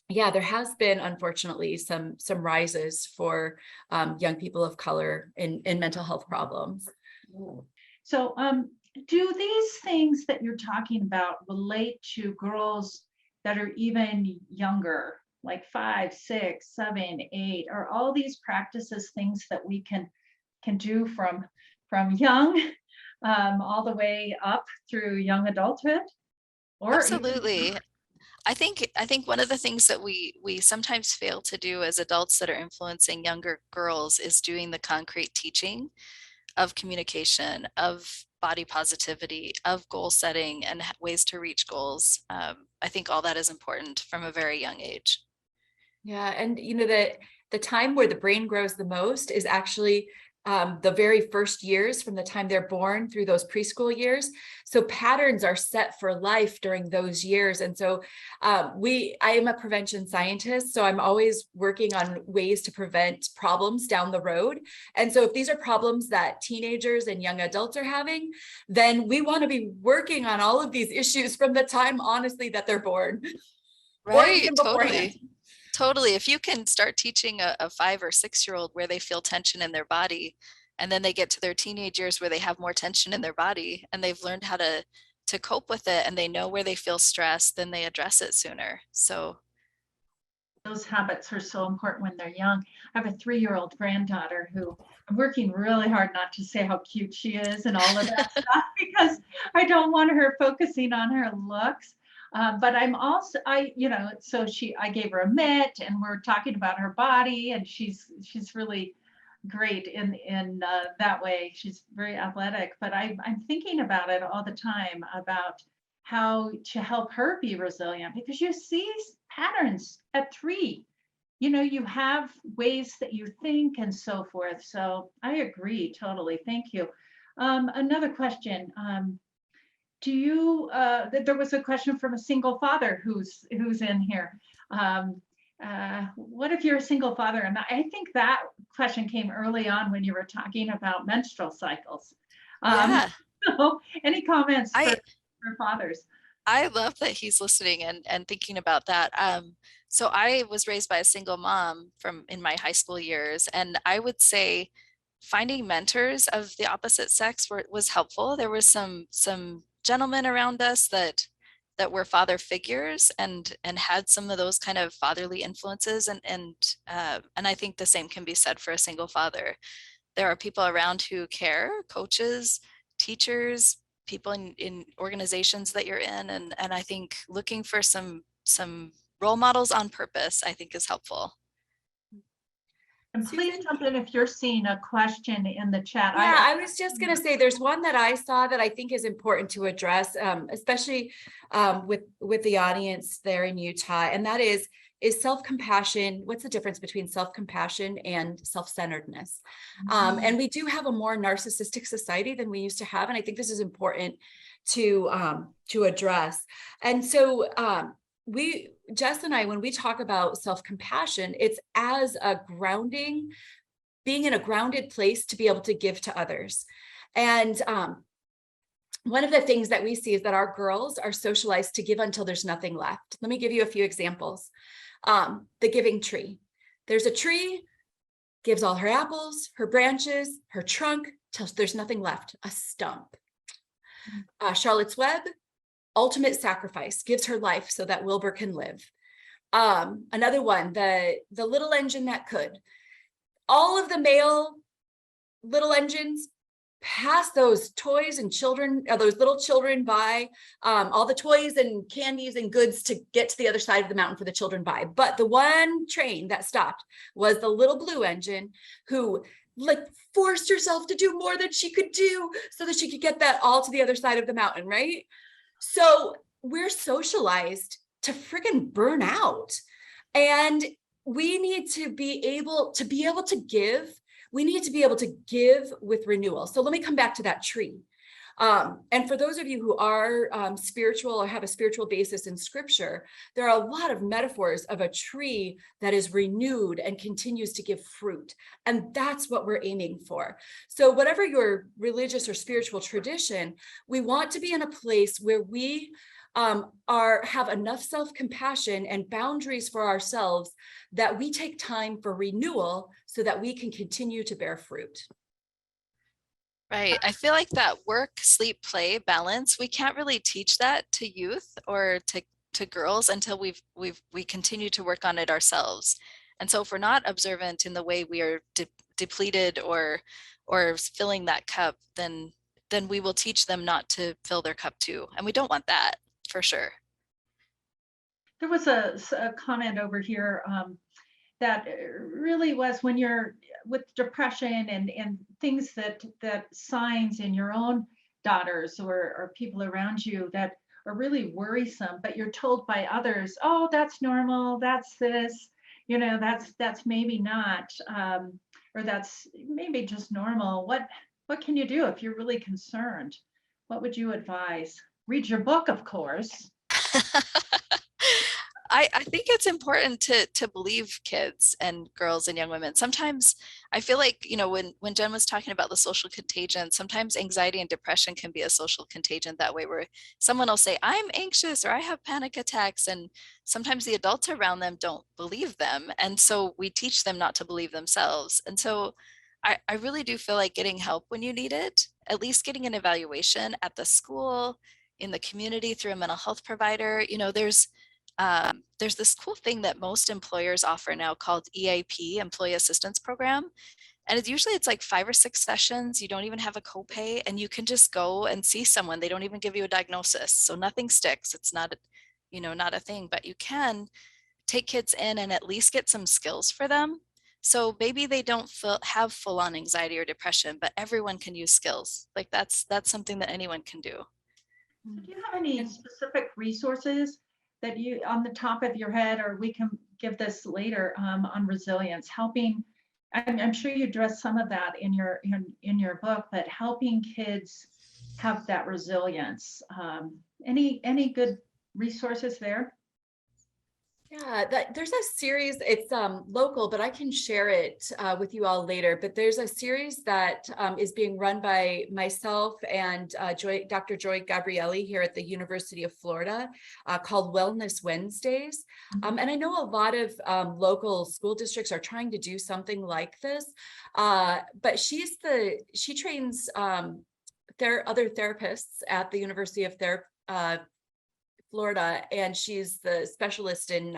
yeah, there has been, unfortunately, some rises for young people of color in mental health problems. So do these things that you're talking about relate to girls that are even younger, like 5, 6, 7, 8? Are all these practices things that we can do from young all the way up through young adulthood? Or Absolutely. I think one of the things that we sometimes fail to do as adults that are influencing younger girls is doing the concrete teaching of communication, of body positivity, of goal setting, and ways to reach goals. I think all that is important from a very young age. Yeah, and the time where the brain grows the most is actually the very first years, from the time they're born through those preschool years. So patterns are set for life during those years. And so I am a prevention scientist, so I'm always working on ways to prevent problems down the road. And so if these are problems that teenagers and young adults are having, then we want to be working on all of these issues from the time, honestly, that they're born. Or Right, even beforehand. totally. If you can start teaching a 5 or 6-year-old where they feel tension in their body, and then they get to their teenage years where they have more tension in their body, and they've learned how to cope with it, and they know where they feel stressed, then they address it sooner. So those habits are so important when they're young. I have a 3-year-old granddaughter who I'm working really hard not to say how cute she is and all of that stuff, because I don't want her focusing on her looks. But I'm also, I gave her a mitt, and we're talking about her body, and she's really great in that way. She's very athletic, but I'm thinking about it all the time, about how to help her be resilient, because you see patterns at 3. You have ways that you think and so forth. So I agree totally. Thank you. Another question. There was a question from a single father who's in here. What if you're a single father? And I think that question came early on when you were talking about menstrual cycles. yeah, So any comments for fathers? I love that he's listening and thinking about that. So I was raised by a single mom from in my high school years, and I would say finding mentors of the opposite sex was helpful. There was some gentlemen around us that were father figures and had some of those kind of fatherly influences, and I think the same can be said for a single father. There are people around who care, coaches, teachers, people in organizations that you're in, and I think looking for some role models on purpose, I think is helpful. And please Susan? jump in if you're seeing a question in the chat. Yeah, I was just gonna say, there's one that I saw that I think is important to address, especially with the audience there in Utah, and that is self-compassion. What's the difference between self-compassion and self-centeredness? And we do have a more narcissistic society than we used to have, and I think this is important to address. And so Jess and I, when we talk about self-compassion, it's as a grounding, being in a grounded place to be able to give to others. And one of the things that we see is that our girls are socialized to give until there's nothing left. Let me give you a few examples. The giving tree. There's a tree, gives all her apples, her branches, her trunk, till there's nothing left, a stump. Charlotte's Web, ultimate sacrifice, gives her life so that Wilbur can live. Another one, the little engine that could. All of the male little engines pass those toys and children, those little children by, all the toys and candies and goods to get to the other side of the mountain for the children by. But the one train that stopped was the little blue engine, who like forced herself to do more than she could do so that she could get that all to the other side of the mountain, right? So we're socialized to freaking burn out. And we need to be able to give. We need to be able to give with renewal. So let me come back to that tree. And for those of you who are spiritual or have a spiritual basis in scripture, there are a lot of metaphors of a tree that is renewed and continues to give fruit. And that's what we're aiming for. So whatever your religious or spiritual tradition, we want to be in a place where we have enough self-compassion and boundaries for ourselves that we take time for renewal so that we can continue to bear fruit. Right. I feel like that work, sleep, play balance, we can't really teach that to youth or to girls until we continue to work on it ourselves. And so if we're not observant in the way we are depleted or filling that cup, then we will teach them not to fill their cup too. And we don't want that, for sure. There was a comment over here that really was, when you're with depression and things that signs in your own daughters or people around you that are really worrisome, but you're told by others, oh, that's normal, that's this, you know, that's maybe not, or that's maybe just normal. What can you do if you're really concerned? What would you advise? Read your book, of course. I think it's important to believe kids and girls and young women. Sometimes I feel like, you know, when Jen was talking about the social contagion, sometimes anxiety and depression can be a social contagion that way, where someone will say, I'm anxious or I have panic attacks. And sometimes the adults around them don't believe them. And so we teach them not to believe themselves. And so I really do feel like getting help when you need it, at least getting an evaluation at the school, in the community through a mental health provider. You know, there's this cool thing that most employers offer now called EAP, Employee Assistance Program. And it's like 5 or 6 sessions. You don't even have a copay, and you can just go and see someone. They don't even give you a diagnosis. So nothing sticks. It's not, not a thing, but you can take kids in and at least get some skills for them. So maybe they don't have full-on anxiety or depression, but everyone can use skills. Like that's something that anyone can do. Do you have any specific resources that you on the top of your head, or we can give this later, on resilience, helping? I'm sure you address some of that in your book, but helping kids have that resilience. Any good resources there? Yeah, there's a series, it's local, but I can share it with you all later. But there's a series that is being run by myself and Dr. Joy Gabrielli here at the University of Florida called Wellness Wednesdays. And I know a lot of local school districts are trying to do something like this, but she trains other therapists at the University of Florida, and she's the specialist in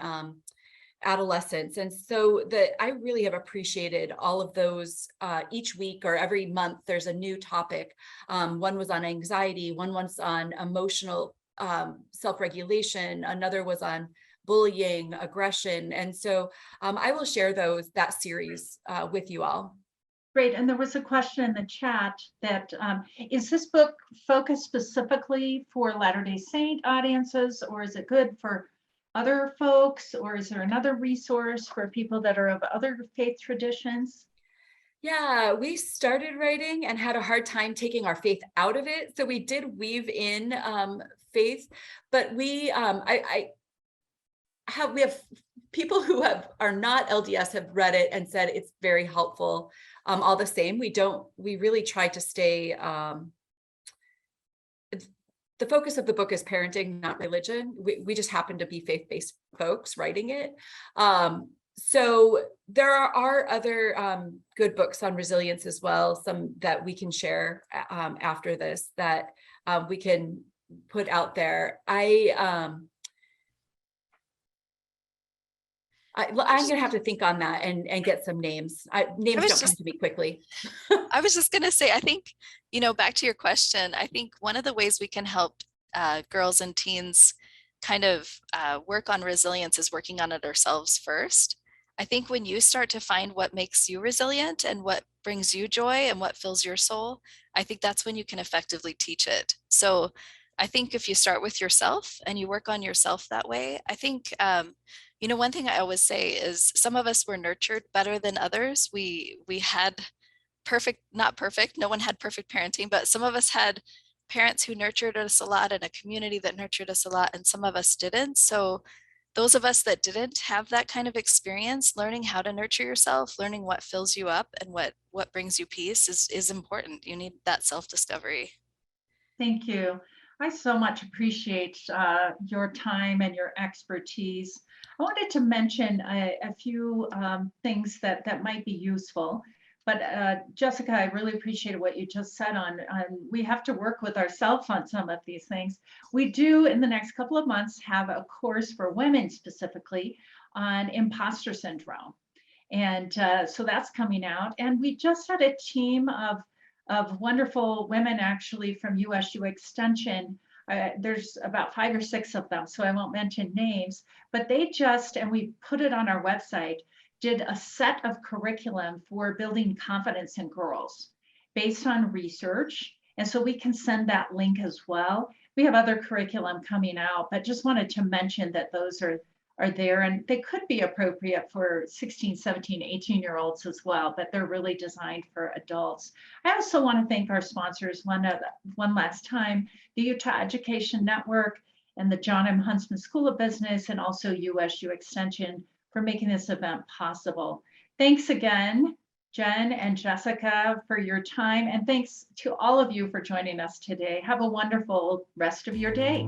adolescence. And so I really have appreciated all of those each week or every month, there's a new topic. One was on anxiety, one was on emotional self-regulation, another was on bullying, aggression. And so I will share that series with you all. Great. And there was a question in the chat that is this book focused specifically for Latter-day Saint audiences, or is it good for other folks, or is there another resource for people that are of other faith traditions? Yeah, we started writing and had a hard time taking our faith out of it. So we did weave in faith, but we have people who are not LDS have read it and said it's very helpful. All the same, we really try to stay, the focus of the book is parenting, not religion. We just happen to be faith-based folks writing it. So there are other good books on resilience as well, some that we can share after this that we can put out there. I'm going to have to think on that and get some names. Names don't come to me quickly. I was just going to say, I think, back to your question, I think one of the ways we can help girls and teens kind of work on resilience is working on it ourselves first. I think when you start to find what makes you resilient and what brings you joy and what fills your soul, I think that's when you can effectively teach it. So I think if you start with yourself and you work on yourself that way, I think, one thing I always say is some of us were nurtured better than others. We had not perfect, no one had perfect parenting, but some of us had parents who nurtured us a lot and a community that nurtured us a lot, and some of us didn't. So those of us that didn't have that kind of experience, learning how to nurture yourself, learning what fills you up and what brings you peace is important. You need that self-discovery. Thank you. I so much appreciate your time and your expertise. I wanted to mention a few things that might be useful. But Jessica, I really appreciated what you just said on we have to work with ourselves on some of these things. We do in the next couple of months have a course for women specifically on imposter syndrome. And so that's coming out. And we just had a team of wonderful women actually from USU Extension. There's about 5 or 6 of them, so I won't mention names, but and we put it on our website, did a set of curriculum for building confidence in girls based on research. And so we can send that link as well. We have other curriculum coming out, but just wanted to mention that those are there, and they could be appropriate for 16, 17, 18-year-olds as well, but they're really designed for adults. I also want to thank our sponsors one last time, the Utah Education Network and the John M. Huntsman School of Business, and also USU Extension for making this event possible. Thanks again, Jen and Jessica, for your time, and thanks to all of you for joining us today. Have a wonderful rest of your day.